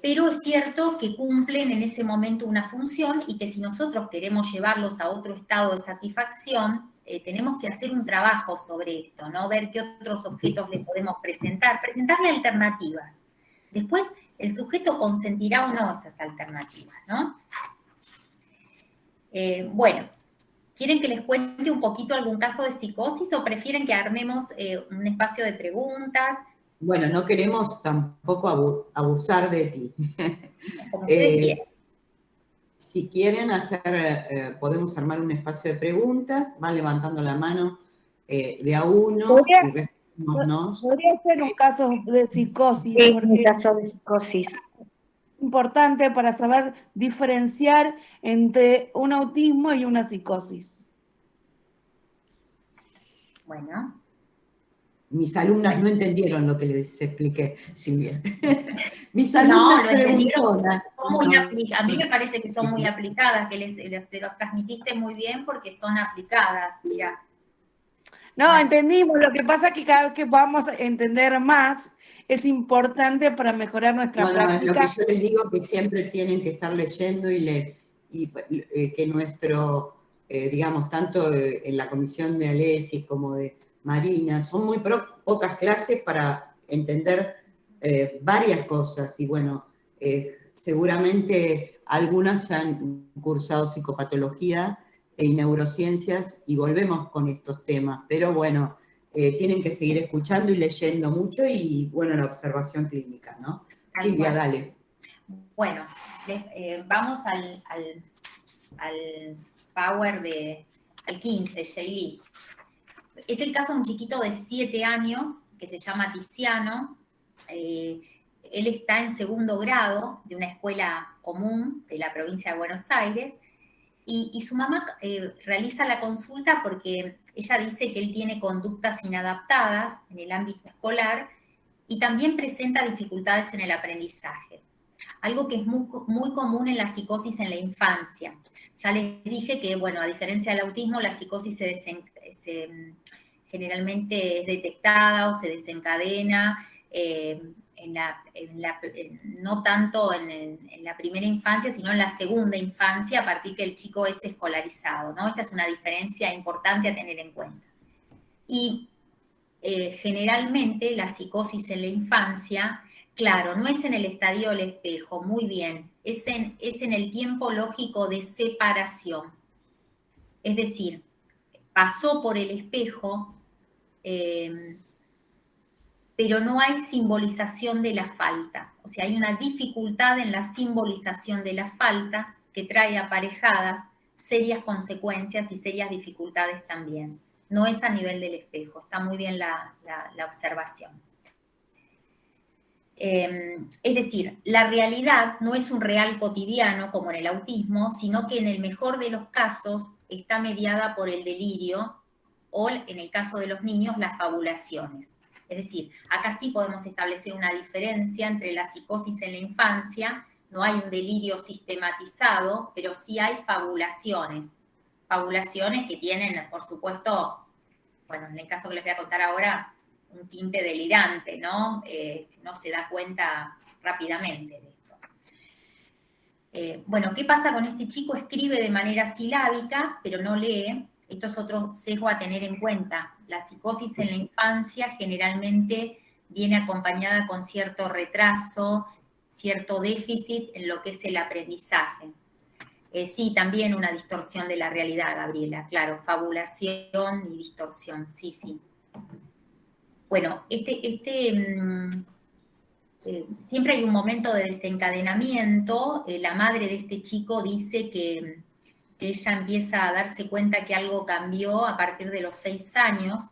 Pero es cierto que cumplen en ese momento una función y que si nosotros queremos llevarlos a otro estado de satisfacción, tenemos que hacer un trabajo sobre esto, ¿no? Ver qué otros objetos le podemos presentarle alternativas. Después, el sujeto consentirá o no esas alternativas, ¿no? Bueno, ¿quieren que les cuente un poquito algún caso de psicosis o prefieren que armemos un espacio de preguntas? Bueno, no queremos tampoco abusar de ti. Como ustedes quieran. Si quieren hacer, podemos armar un espacio de preguntas, van levantando la mano de a uno y respondemos. Podría ser un caso de psicosis. Sí, un caso de psicosis. Importante para saber diferenciar entre un autismo y una psicosis. Bueno. Mis alumnas no entendieron lo que les expliqué, Silvia. Mis alumnas no, lo entendieron. A mí me parece que son Sí. muy aplicadas, que se los transmitiste muy bien porque son aplicadas, mira. No, entendimos. Lo que pasa es que cada vez que vamos a entender más, es importante para mejorar nuestra práctica. Lo que yo les digo que siempre tienen que estar leyendo y que nuestro, digamos, tanto en la comisión de Alesis como de Marina, son muy pocas clases para entender varias cosas y bueno, seguramente algunas ya han cursado psicopatología y neurociencias y volvemos con estos temas, pero bueno, tienen que seguir escuchando y leyendo mucho y bueno, la observación clínica, ¿no? Silvia, dale. Bueno, vamos al power al 15, Shaylee. Es el caso de un chiquito de 7 años que se llama Tiziano. Él está en 2º grado de una escuela común de la provincia de Buenos Aires y su mamá realiza la consulta porque ella dice que él tiene conductas inadaptadas en el ámbito escolar y también presenta dificultades en el aprendizaje. Algo que es muy común en la psicosis en la infancia. Ya les dije que, bueno, a diferencia del autismo, la psicosis generalmente es detectada o se desencadena no tanto en la primera infancia, sino en la segunda infancia, a partir que el chico es escolarizado, ¿no? Esta es una diferencia importante a tener en cuenta. Y generalmente la psicosis en la infancia, claro, no es en el estadio del espejo, muy bien, es en el tiempo lógico de separación. Es decir, pasó por el espejo, pero no hay simbolización de la falta. O sea, hay una dificultad en la simbolización de la falta que trae aparejadas serias consecuencias y serias dificultades también. No es a nivel del espejo, está muy bien la observación. Es decir, la realidad no es un real cotidiano como en el autismo, sino que en el mejor de los casos está mediada por el delirio o, en el caso de los niños, las fabulaciones. Es decir, acá sí podemos establecer una diferencia entre la psicosis en la infancia, no hay un delirio sistematizado, pero sí hay fabulaciones. Fabulaciones que tienen, por supuesto, bueno, en el caso que les voy a contar ahora, un tinte delirante, ¿no? No se da cuenta rápidamente de esto. Bueno, ¿qué pasa con este chico? Escribe de manera silábica, pero no lee. Esto es otro sesgo a tener en cuenta. La psicosis en la infancia generalmente viene acompañada con cierto retraso, cierto déficit en lo que es el aprendizaje. Sí, también una distorsión de la realidad, Gabriela, claro, fabulación y distorsión, sí, sí. Bueno, siempre hay un momento de desencadenamiento. La madre de este chico dice que ella empieza a darse cuenta que algo cambió a partir de los 6 años,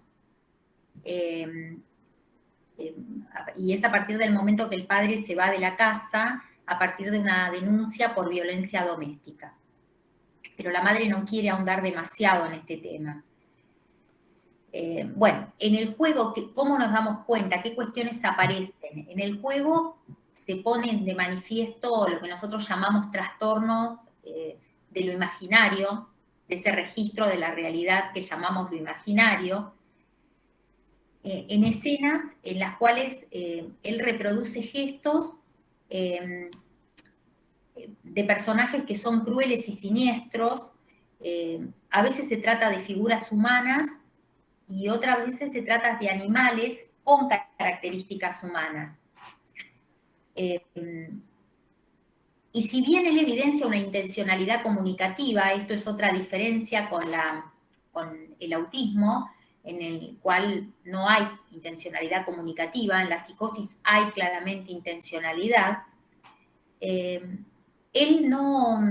y es a partir del momento que el padre se va de la casa, a partir de una denuncia por violencia doméstica. Pero la madre no quiere ahondar demasiado en este tema. Bueno, en el juego, ¿cómo nos damos cuenta? ¿Qué cuestiones aparecen? En el juego se ponen de manifiesto lo que nosotros llamamos trastornos de lo imaginario, de ese registro de la realidad que llamamos lo imaginario, en escenas en las cuales él reproduce gestos de personajes que son crueles y siniestros. A veces se trata de figuras humanas y otras veces se trata de animales con características humanas. Y si bien él evidencia una intencionalidad comunicativa, esto es otra diferencia con el autismo, en el cual no hay intencionalidad comunicativa, en la psicosis hay claramente intencionalidad, él no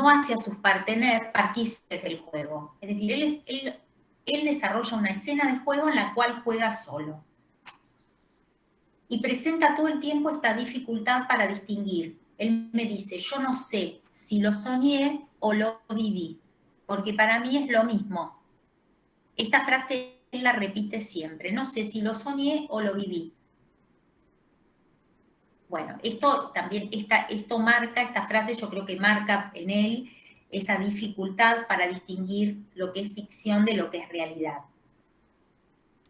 hace a sus partícipes del juego. Es decir, él desarrolla una escena de juego en la cual juega solo. Y presenta todo el tiempo esta dificultad para distinguir. Él me dice, yo no sé si lo soñé o lo viví, porque para mí es lo mismo. Esta frase él la repite siempre, no sé si lo soñé o lo viví. Bueno, esto marca, esta frase yo creo que marca en él esa dificultad para distinguir lo que es ficción de lo que es realidad.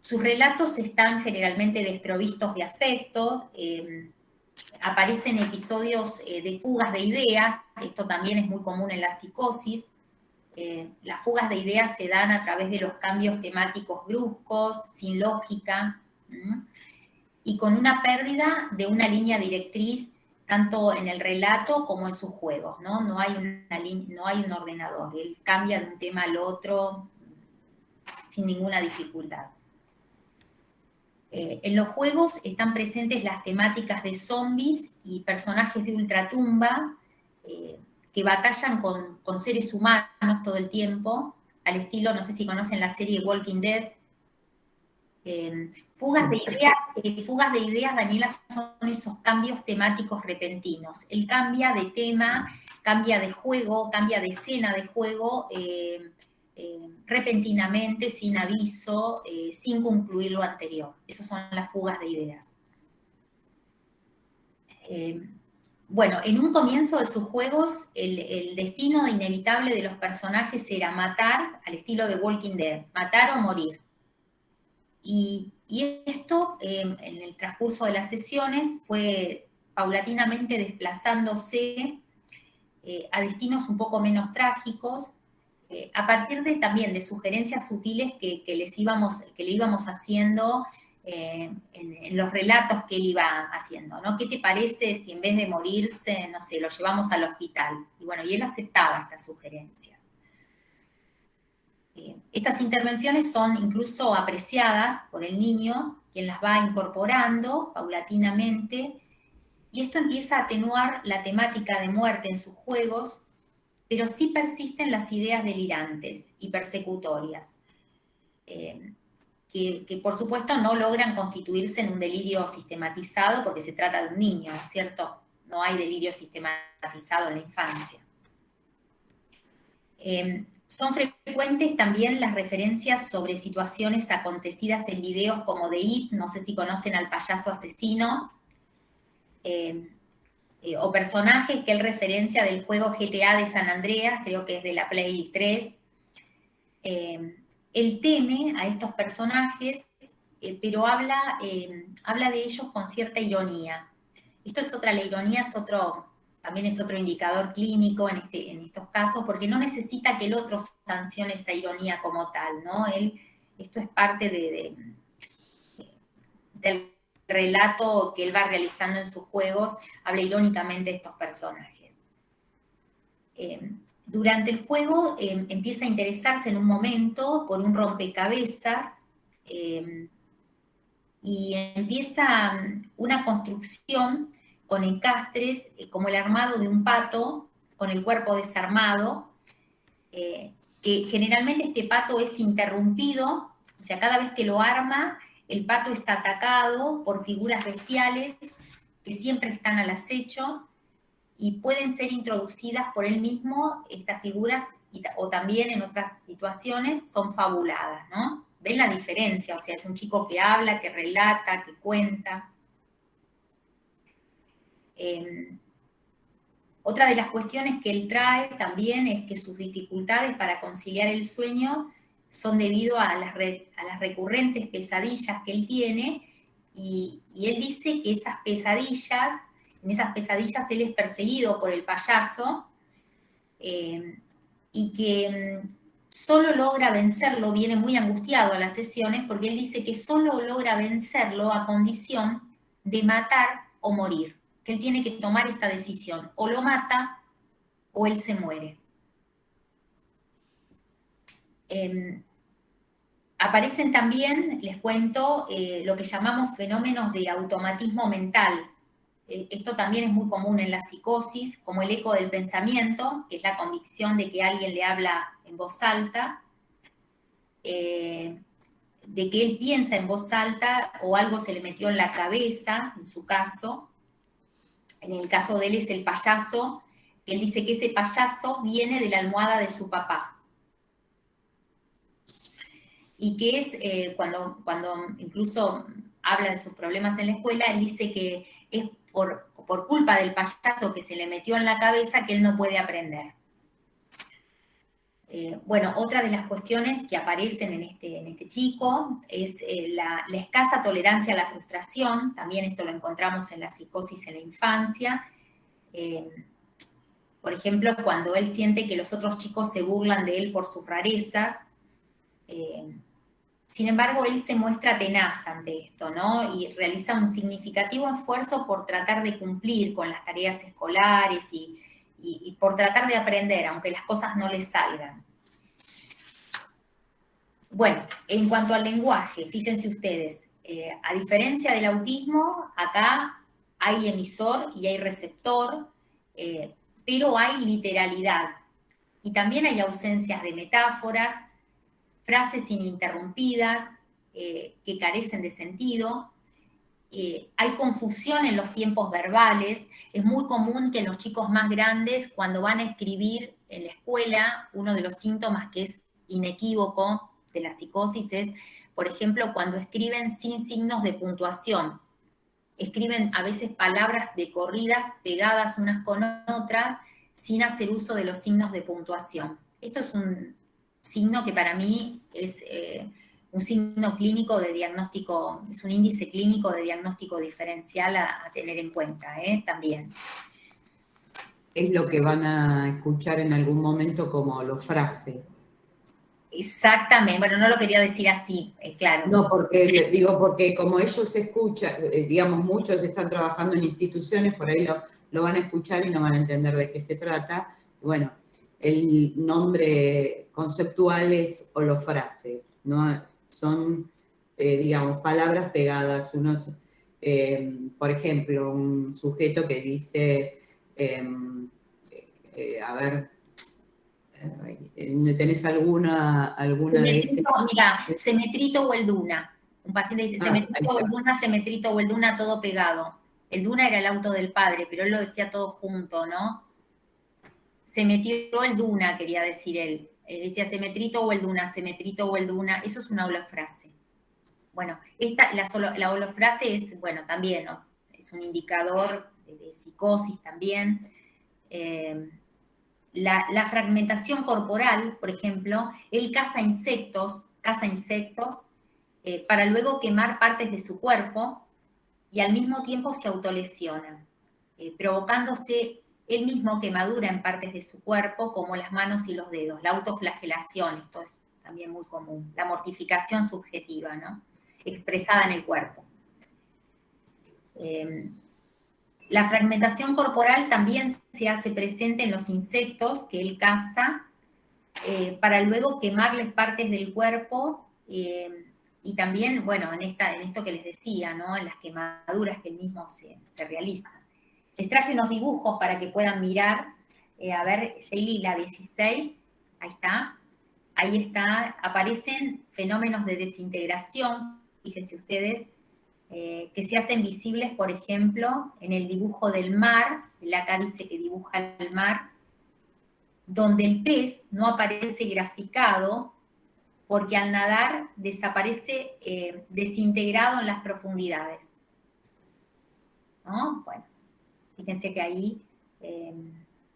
Sus relatos están generalmente desprovistos de afectos, aparecen episodios de fugas de ideas, esto también es muy común en la psicosis. Las fugas de ideas se dan a través de los cambios temáticos bruscos, sin lógica, y con una pérdida de una línea directriz tanto en el relato como en sus juegos, ¿no? No hay un ordenador, él cambia de un tema al otro sin ninguna dificultad. En los juegos están presentes las temáticas de zombies y personajes de ultratumba que batallan con seres humanos todo el tiempo, al estilo, no sé si conocen la serie Walking Dead. Fugas de ideas, Daniela, son esos cambios temáticos repentinos. Él cambia de tema, cambia de juego, cambia de escena de juego repentinamente, sin aviso, sin concluir lo anterior. Esas son las fugas de ideas. Bueno, en un comienzo de sus juegos, el destino inevitable de los personajes era matar, al estilo de Walking Dead, matar o morir. Y esto, en el transcurso de las sesiones, fue paulatinamente desplazándose a destinos un poco menos trágicos, a partir también de sugerencias sutiles que le íbamos haciendo en los relatos que él iba haciendo, ¿no? ¿Qué te parece si en vez de morirse, no sé, lo llevamos al hospital? Y bueno, y él aceptaba estas sugerencias. Estas intervenciones son incluso apreciadas por el niño, quien las va incorporando paulatinamente, y esto empieza a atenuar la temática de muerte en sus juegos, pero sí persisten las ideas delirantes y persecutorias, que por supuesto no logran constituirse en un delirio sistematizado porque se trata de un niño, ¿no es cierto? No hay delirio sistematizado en la infancia. Son frecuentes también las referencias sobre situaciones acontecidas en videos como de It, no sé si conocen al payaso asesino, o personajes que él referencia del juego GTA de San Andreas, creo que es de la Play 3. Él teme a estos personajes, pero habla de ellos con cierta ironía. La ironía también es otro indicador clínico en estos casos, porque no necesita que el otro sancione esa ironía como tal, ¿no? Esto es parte del relato que él va realizando en sus juegos, habla irónicamente de estos personajes. Durante el juego empieza a interesarse en un momento por un rompecabezas y empieza una construcción con encastres, como el armado de un pato con el cuerpo desarmado, que generalmente este pato es interrumpido, o sea, cada vez que lo arma, el pato es atacado por figuras bestiales que siempre están al acecho y pueden ser introducidas por él mismo, estas figuras, o también en otras situaciones son fabuladas, ¿no? ¿Ven la diferencia? O sea, es un chico que habla, que relata, que cuenta. Otra de las cuestiones que él trae también es que sus dificultades para conciliar el sueño son debido a las recurrentes pesadillas que él tiene, y él dice que en esas pesadillas él es perseguido por el payaso, y que solo logra vencerlo, viene muy angustiado a las sesiones, porque él dice que solo logra vencerlo a condición de matar o morir, que él tiene que tomar esta decisión, o lo mata o él se muere. Aparecen también, les cuento, lo que llamamos fenómenos de automatismo mental. Esto también es muy común en la psicosis, como el eco del pensamiento, que es la convicción de que alguien le habla en voz alta, de que él piensa en voz alta o algo se le metió en la cabeza, en su caso. En el caso de él es el payaso, que él dice que ese payaso viene de la almohada de su papá. Y que es, cuando incluso habla de sus problemas en la escuela, él dice que es por culpa del payaso que se le metió en la cabeza que él no puede aprender. Bueno, otra de las cuestiones que aparecen en este chico es la escasa tolerancia a la frustración. También esto lo encontramos en la psicosis en la infancia. Por ejemplo, cuando él siente que los otros chicos se burlan de él por sus rarezas. Sin embargo, él se muestra tenaz ante esto, ¿no? Y realiza un significativo esfuerzo por tratar de cumplir con las tareas escolares y por tratar de aprender, aunque las cosas no le salgan. Bueno, en cuanto al lenguaje, fíjense ustedes, a diferencia del autismo, acá hay emisor y hay receptor, pero hay literalidad. Y también hay ausencias de metáforas, frases ininterrumpidas que carecen de sentido. Hay confusión en los tiempos verbales. Es muy común que en los chicos más grandes, cuando van a escribir en la escuela, uno de los síntomas que es inequívoco de la psicosis es, por ejemplo, cuando escriben sin signos de puntuación. escriben a veces palabras de corridas pegadas unas con otras sin hacer uso de los signos de puntuación. Esto es un signo que para mí es un signo clínico de diagnóstico, es un índice clínico de diagnóstico diferencial a tener en cuenta también. Es lo que van a escuchar en algún momento como holofrase. Exactamente, bueno, no lo quería decir así, claro. No, porque como ellos escuchan, digamos, muchos están trabajando en instituciones, por ahí lo van a escuchar y no van a entender de qué se trata. Bueno, el nombre conceptual es holofrase, ¿no? Son, digamos, palabras pegadas. Por ejemplo, un sujeto que dice, a ver, ¿tenés alguna de este? Mira, semetrito o el duna. Un paciente dice semetrito o el duna, semetrito o el duna, todo pegado. El duna era el auto del padre, pero él lo decía todo junto, ¿no? Se metió el duna, quería decir él. Decía semetrito o el duna, semetrito o el duna. Eso es una holofrase. Bueno, la holofrase es, bueno, también, ¿no? Es un indicador de psicosis también. La fragmentación corporal, por ejemplo, él caza insectos para luego quemar partes de su cuerpo y al mismo tiempo se autolesiona, provocándose él mismo quemadura en partes de su cuerpo, como las manos y los dedos. La autoflagelación, esto es también muy común. La mortificación subjetiva, ¿no? Expresada en el cuerpo. La fragmentación corporal también se hace presente en los insectos que él caza para luego quemarles partes del cuerpo y también, bueno, en esto que les decía, ¿no? En las quemaduras que él mismo se realiza. Les traje unos dibujos para que puedan mirar. A ver, Shaylee, la 16, ahí está, aparecen fenómenos de desintegración, fíjense ustedes, que se hacen visibles, por ejemplo, en el dibujo del mar, él acá dice que dibuja el mar, donde el pez no aparece graficado porque al nadar desaparece desintegrado en las profundidades. ¿No? Bueno, fíjense que ahí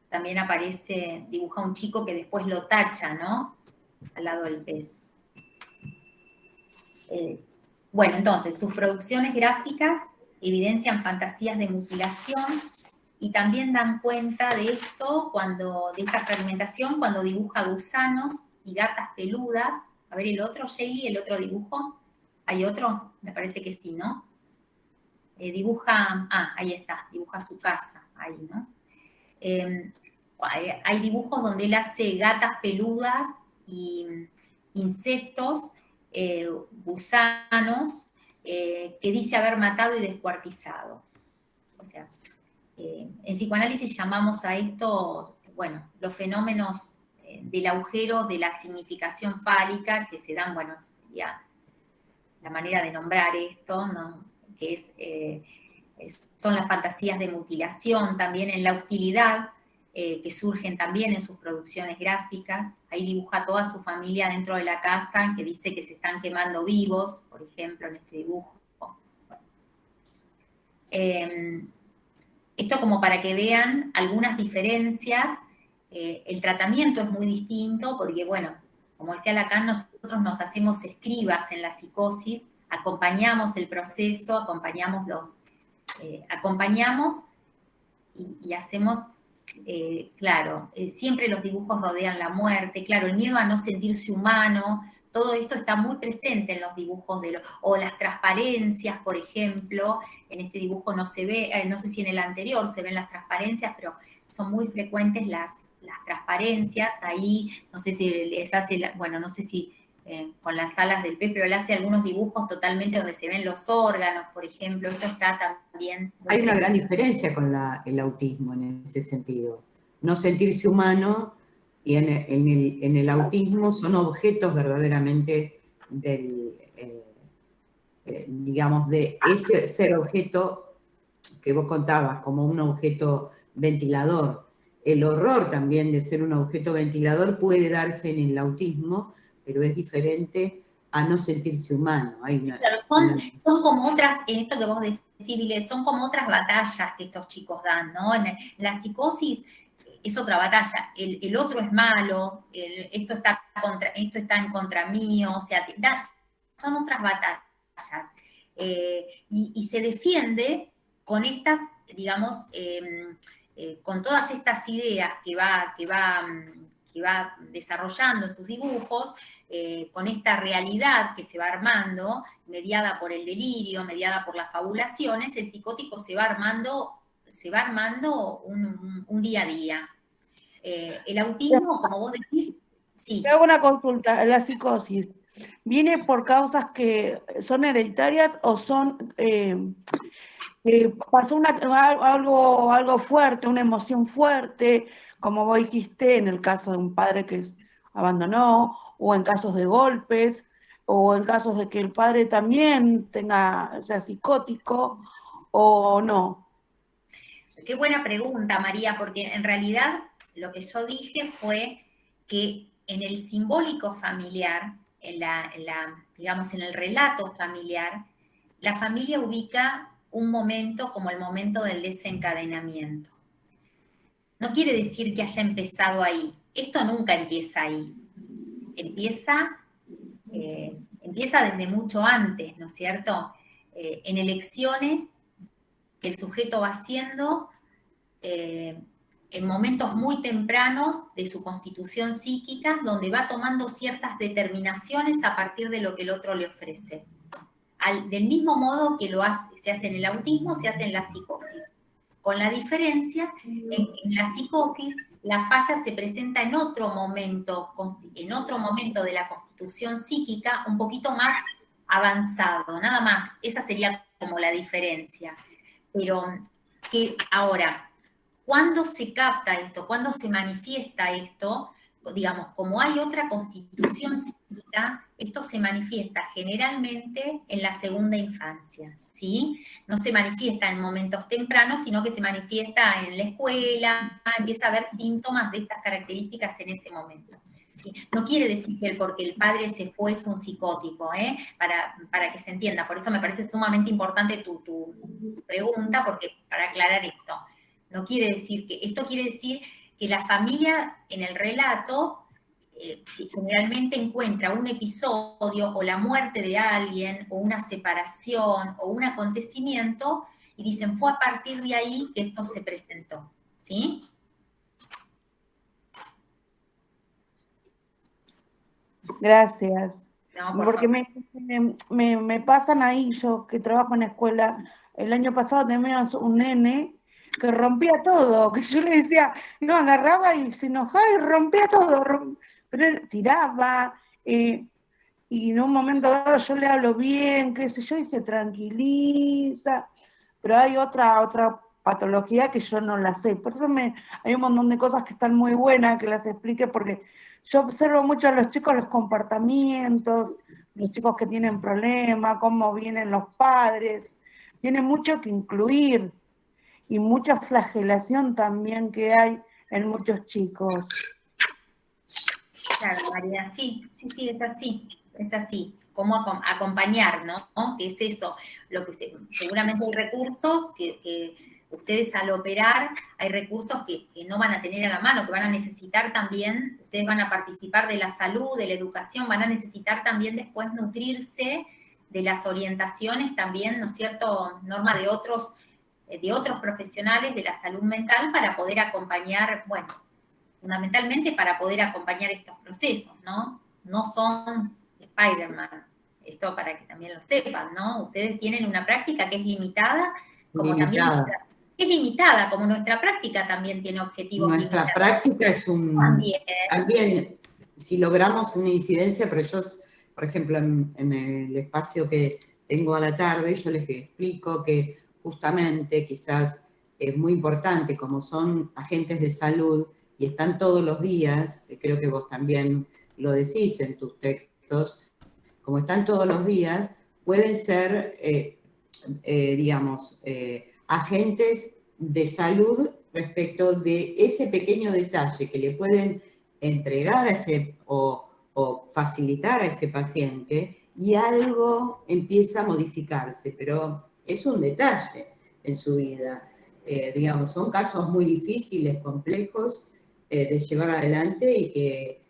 también aparece, dibuja un chico que después lo tacha, ¿no? Al lado del pez. Bueno, entonces, sus producciones gráficas evidencian fantasías de mutilación y también dan cuenta de esto, de esta fragmentación, cuando dibuja gusanos y gatas peludas. A ver, el otro, Shaylee, el otro dibujo. ¿Hay otro? Me parece que sí, ¿no? Ahí está, dibuja su casa, ahí, ¿no? Hay dibujos donde él hace gatas peludas y insectos, gusanos, que dice haber matado y descuartizado. O sea, en psicoanálisis llamamos a esto, bueno, los fenómenos del agujero de la significación fálica que se dan, bueno, sería la manera de nombrar esto, ¿no? Que son las fantasías de mutilación, también en la hostilidad, que surgen también en sus producciones gráficas. Ahí dibuja a toda su familia dentro de la casa, que dice que se están quemando vivos, por ejemplo, en este dibujo. Esto como para que vean algunas diferencias. El tratamiento es muy distinto porque, bueno, como decía Lacan, nosotros nos hacemos escribas en la psicosis, acompañamos el proceso, acompañamos y hacemos, claro, siempre los dibujos rodean la muerte, claro, el miedo a no sentirse humano, todo esto está muy presente en los dibujos o las transparencias, por ejemplo. En este dibujo no se ve, no sé si en el anterior se ven las transparencias, pero son muy frecuentes las transparencias. Ahí, no sé si les hace, bueno, no sé si con las alas del pez, pero él hace algunos dibujos totalmente donde se ven los órganos, por ejemplo. Esto está también... Hay una gran diferencia con el autismo en ese sentido. No sentirse humano... Y en el autismo son objetos verdaderamente digamos, de ese ser objeto que vos contabas, como un objeto ventilador. El horror también de ser un objeto ventilador puede darse en el autismo, pero es diferente a no sentirse humano. Hay una, claro, son como otras, en esto que vos decís, Vile, son como otras batallas que estos chicos dan, ¿no? En la psicosis es otra batalla, el otro es malo, esto está en contra mío, o sea, son otras batallas. Y se defiende con estas, digamos, con todas estas ideas que va desarrollando en sus dibujos, con esta realidad que se va armando, mediada por el delirio, mediada por las fabulaciones, el psicótico se va armando un día a día. El autismo, como vos decís, sí. Te hago una consulta, la psicosis, ¿viene por causas que son hereditarias o son, pasó algo fuerte, una emoción fuerte, como vos dijiste, en el caso de un padre que abandonó, o en casos de golpes, o en casos de que el padre también sea psicótico, o no? Qué buena pregunta, María, porque en realidad lo que yo dije fue que en el simbólico familiar, digamos, en el relato familiar, la familia ubica un momento como el momento del desencadenamiento. No quiere decir que haya empezado ahí. Esto nunca empieza ahí. Empieza desde mucho antes, ¿no es cierto? En elecciones que el sujeto va haciendo en momentos muy tempranos de su constitución psíquica, donde va tomando ciertas determinaciones a partir de lo que el otro le ofrece. Del mismo modo que se hace en el autismo, se hace en la psicosis. Con la diferencia en que en la psicosis la falla se presenta en otro momento de la constitución psíquica, un poquito más avanzado, nada más. Esa sería como la diferencia. Pero que ahora, ¿cuándo se capta esto? ¿Cuándo se manifiesta esto? Digamos, como hay otra constitución psíquica, esto se manifiesta generalmente en la segunda infancia, ¿sí? No se manifiesta en momentos tempranos, sino que se manifiesta en la escuela, empieza a haber síntomas de estas características en ese momento. ¿Sí? No quiere decir que porque el padre se fue es un psicótico, para que se entienda. Por eso me parece sumamente importante tu pregunta, porque para aclarar esto. No quiere decir que, esto quiere decir que la familia en el relato generalmente encuentra un episodio o la muerte de alguien o una separación o un acontecimiento y dicen fue a partir de ahí que esto se presentó, ¿sí? Gracias. No, porque me pasan ahí, yo que trabajo en la escuela, el año pasado teníamos un nene que rompía todo, que yo le decía, no, agarraba y se enojaba y rompía todo, pero él tiraba, y en un momento dado yo le hablo bien, qué sé yo, y se tranquiliza, pero hay otra patología que yo no la sé, por eso hay un montón de cosas que están muy buenas que las explique, porque yo observo mucho a los chicos, los comportamientos, los chicos que tienen problemas, cómo vienen los padres, tiene mucho que incluir, y mucha flagelación también que hay en muchos chicos. Claro, María, sí, es así, cómo acompañar, ¿no? ¿Qué es eso? Seguramente hay recursos que ustedes al operar, hay recursos que no van a tener a la mano, que van a necesitar también, ustedes van a participar de la salud, de la educación, van a necesitar también después nutrirse de las orientaciones también, ¿no es cierto?, Norma, de otros profesionales de la salud mental para poder acompañar, bueno, fundamentalmente para poder acompañar estos procesos, ¿no? No son Spider-Man, esto para que también lo sepan, ¿no? Ustedes tienen una práctica que es limitada, como nuestra práctica también tiene objetivos limitados. Nuestra práctica es también, si logramos una incidencia, pero yo, por ejemplo, en el espacio que tengo a la tarde, yo les explico que justamente quizás es muy importante, como son agentes de salud y están todos los días, creo que vos también lo decís en tus textos, como están todos los días, pueden ser, agentes de salud respecto de ese pequeño detalle que le pueden entregar a ese o facilitar a ese paciente y algo empieza a modificarse, pero es un detalle en su vida. Digamos, son casos muy difíciles, complejos de llevar adelante y que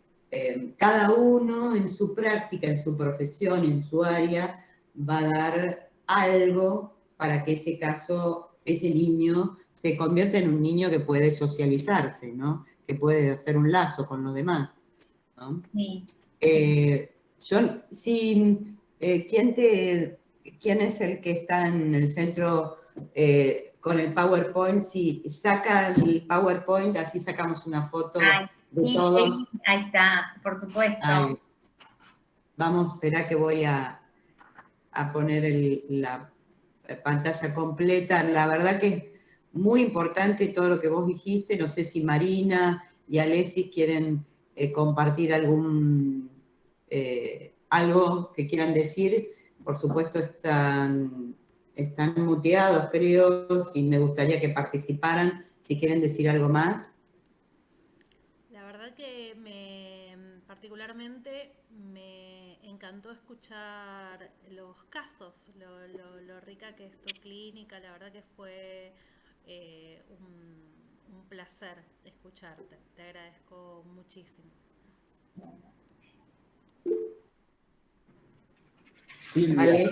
cada uno en su práctica, en su profesión, en su área, va a dar algo para que ese caso, ese niño, se convierta en un niño que puede socializarse, ¿no? Que puede hacer un lazo con los demás, ¿no? Sí. ¿Quién es el que está en el centro con el PowerPoint? Si saca el PowerPoint, así sacamos una foto de sí, todos. Ahí está, por supuesto. Ay, vamos, espera que voy a poner la pantalla completa. La verdad que es muy importante todo lo que vos dijiste. No sé si Marina y Alexis quieren compartir algo que quieran decir. Por supuesto están muteados, creo, y me gustaría que participaran, si quieren decir algo más. La verdad que particularmente me encantó escuchar los casos, lo rica que es tu clínica. La verdad que fue un placer escucharte. Te agradezco muchísimo. Silvia.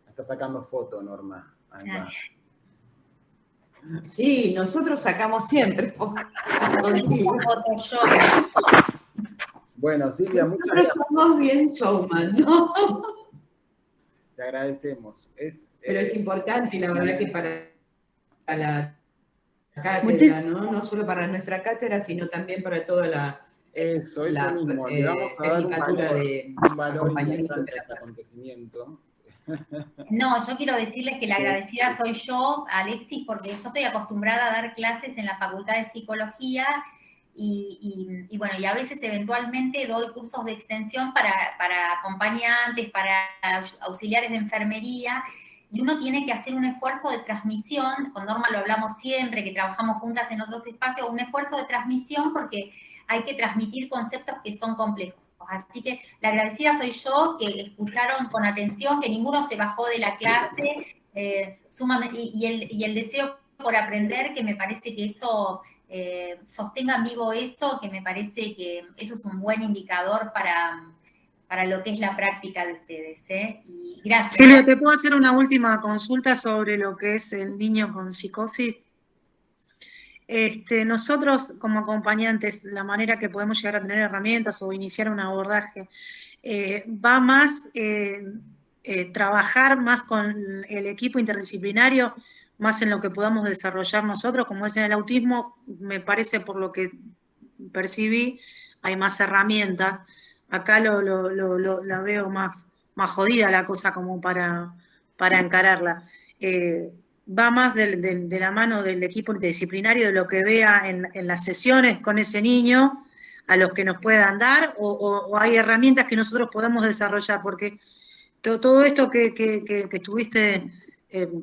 Está sacando foto, Norma. Ahí va. Sí, nosotros sacamos siempre. Bueno, Silvia, muchas gracias. Nosotros somos bien showman, ¿no? Te agradecemos. Pero es importante, la verdad, que para la cátedra, ¿no? No solo para nuestra cátedra, sino también para toda la... Eso mismo. Le vamos a dar un valor interesante a este acontecimiento. No, yo quiero decirles que la agradecida soy yo, Alexis, porque yo estoy acostumbrada a dar clases en la Facultad de Psicología y bueno, y a veces eventualmente doy cursos de extensión para acompañantes, para auxiliares de enfermería, y uno tiene que hacer un esfuerzo de transmisión. Con Norma lo hablamos siempre, que trabajamos juntas en otros espacios, un esfuerzo de transmisión porque hay que transmitir conceptos que son complejos. Así que la agradecida soy yo, que escucharon con atención, que ninguno se bajó de la clase, sumamente, y el deseo por aprender, que me parece que eso, sostengan vivo eso, que me parece que eso es un buen indicador para lo que es la práctica de ustedes. Y gracias. Silvia, ¿te puedo hacer una última consulta sobre lo que es el niño con psicosis? Nosotros como acompañantes, la manera que podemos llegar a tener herramientas o iniciar un abordaje, va más trabajar más con el equipo interdisciplinario, más en lo que podamos desarrollar nosotros, como es en el autismo. Me parece, por lo que percibí, hay más herramientas. Acá la veo más jodida la cosa como para encararla. Va más de la mano del equipo interdisciplinario, de lo que vea en las sesiones con ese niño, a los que nos puedan dar, o hay herramientas que nosotros podemos desarrollar, porque todo esto que estuviste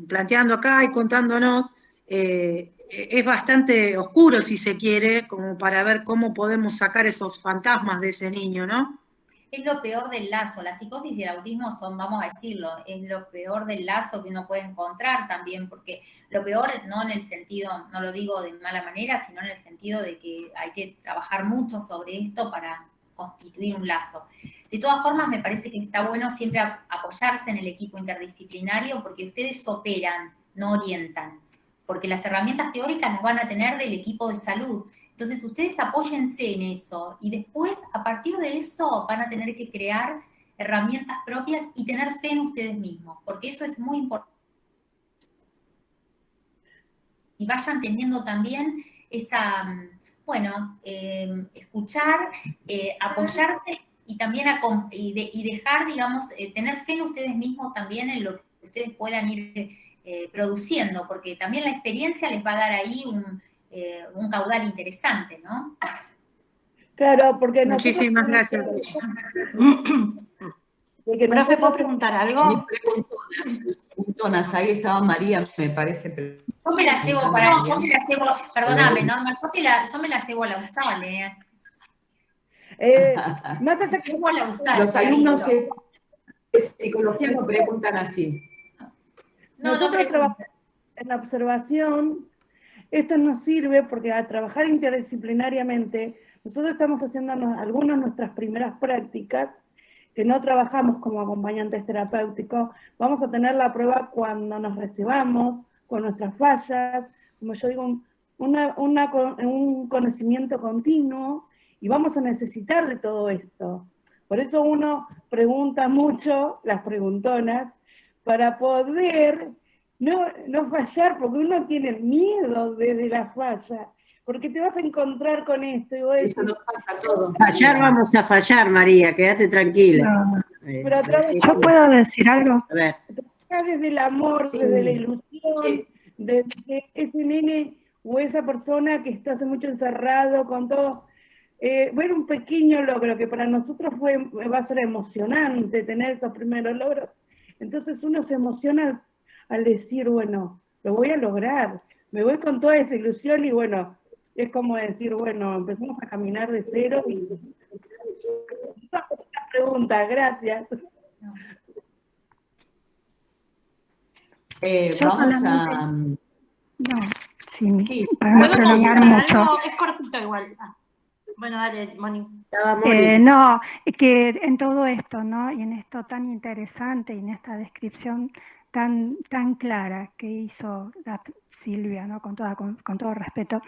planteando acá y contándonos es bastante oscuro, si se quiere, como para ver cómo podemos sacar esos fantasmas de ese niño, ¿no? Es lo peor del lazo. La psicosis y el autismo son, vamos a decirlo, es lo peor del lazo que uno puede encontrar también, porque lo peor no en el sentido, no lo digo de mala manera, sino en el sentido de que hay que trabajar mucho sobre esto para constituir un lazo. De todas formas, me parece que está bueno siempre apoyarse en el equipo interdisciplinario, porque ustedes operan, no orientan, porque las herramientas teóricas las van a tener del equipo de salud. Entonces, ustedes apóyense en eso y después, a partir de eso, van a tener que crear herramientas propias y tener fe en ustedes mismos, porque eso es muy importante. Y vayan teniendo también esa, bueno, escuchar, apoyarse y también y dejar, digamos, tener fe en ustedes mismos también en lo que ustedes puedan ir produciendo, porque también la experiencia les va a dar ahí un caudal interesante, ¿no? Claro, porque muchísimas gracias. Profe, ¿puedo preguntar algo? Preguntonas, ahí estaba María, me parece. Yo me la llevo perdóname, Norma, yo me la llevo a la USAL, Más allá que los alumnos de psicología no preguntan así. Nosotros trabajamos en la observación. Esto nos sirve porque al trabajar interdisciplinariamente, nosotros estamos haciendo algunas de nuestras primeras prácticas, que no trabajamos como acompañantes terapéuticos. Vamos a tener la prueba cuando nos recibamos, con nuestras fallas, como yo digo, un conocimiento continuo, y vamos a necesitar de todo esto. Por eso uno pregunta mucho, las preguntonas, para poder no fallar, porque uno tiene miedo desde la falla, porque te vas a encontrar con esto. Y vos decís, eso nos pasa a todos. Fallar vamos a fallar, María, quédate tranquila. No. ¿Yo puedo decir algo? A ver. Desde el amor, Sí. desde la ilusión, desde ese nene o esa persona que está hace mucho encerrado con todo. Ver un pequeño logro que para nosotros va a ser emocionante tener esos primeros logros. Entonces uno se emociona al decir, bueno, lo voy a lograr, me voy con toda esa ilusión y bueno, es como decir, bueno, empezamos a caminar de cero y... Una pregunta, gracias. Vamos a... No, sí, Sí. para no ¿Puedo prolongar consultar mucho. algo? Es cortito igual. Bueno, dale, Moni. No, que en todo esto, ¿no? Y en esto tan interesante y en esta descripción tan clara que hizo Silvia, ¿no? Con todo respeto,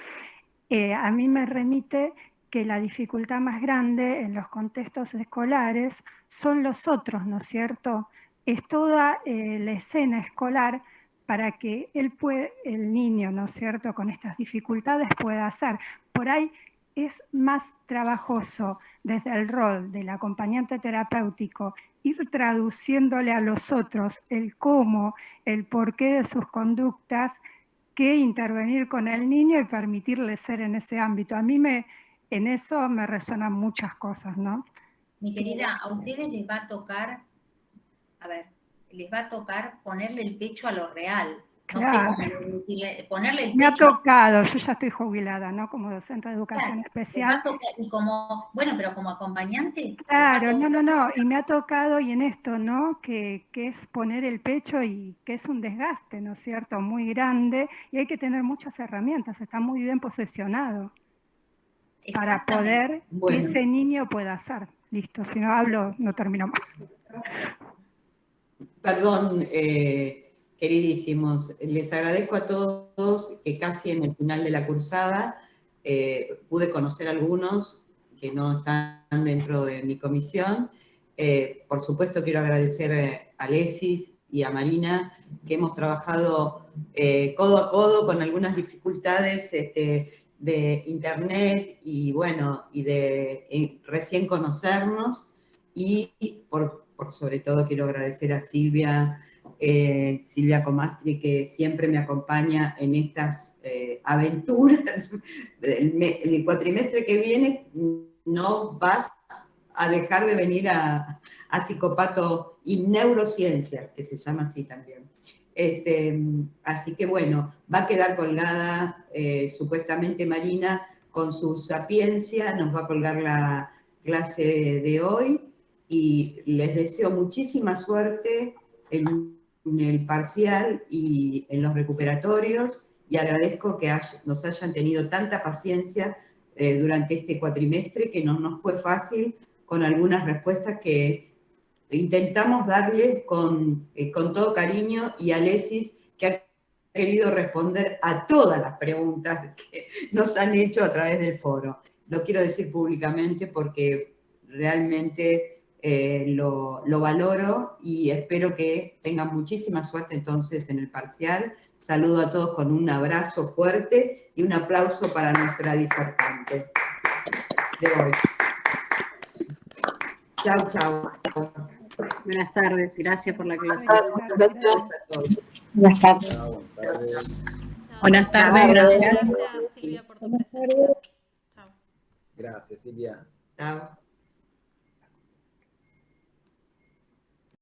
a mí me remite que la dificultad más grande en los contextos escolares son los otros, ¿no es cierto? Es toda la escena escolar para que el niño, ¿no es cierto?, con estas dificultades pueda hacer. Por ahí es más trabajoso desde el rol del acompañante terapéutico ir traduciéndole a los otros el cómo, el porqué de sus conductas, que intervenir con el niño y permitirle ser en ese ámbito. A mí en eso me resuenan muchas cosas, ¿no? Mi querida, a ustedes les va a tocar, les va a tocar ponerle el pecho a lo real. No Claro. sé cómo decirle, ponerle el pecho. Me ha tocado, yo ya estoy jubilada, ¿no? Como docente de educación especial. Y como, bueno, pero como acompañante. Claro, no, y me ha tocado, y en esto, ¿no? Que es poner el pecho y que es un desgaste, ¿no es cierto? Muy grande, y hay que tener muchas herramientas, está muy bien posicionado para poder que ese niño pueda hacer. Listo, si no hablo, no termino más. Perdón, queridísimos, les agradezco a todos que casi en el final de la cursada pude conocer a algunos que no están dentro de mi comisión. Por supuesto quiero agradecer a Alesis y a Marina, que hemos trabajado codo a codo con algunas dificultades de internet y bueno, y de recién conocernos, y por sobre todo quiero agradecer a Silvia Comastri, que siempre me acompaña en estas aventuras. El cuatrimestre que viene no vas a dejar de venir a Psicopato y Neurociencia, que se llama así también. Así que bueno, va a quedar colgada supuestamente Marina con su sapiencia, nos va a colgar la clase de hoy, y les deseo muchísima suerte en el parcial y en los recuperatorios, y agradezco que nos hayan tenido tanta paciencia durante este cuatrimestre, que no nos fue fácil, con algunas respuestas que intentamos darles con todo cariño, y Alesis, que ha querido responder a todas las preguntas que nos han hecho a través del foro. Lo quiero decir públicamente porque realmente lo valoro, y espero que tengan muchísima suerte entonces en el parcial. Saludo a todos con un abrazo fuerte y un aplauso para nuestra disertante de hoy. Chao, chao. Buenas tardes, gracias por la clase. Buenas tardes. Buenas tardes, gracias Silvia por tu presencia. Chao. Gracias, Silvia. Chao.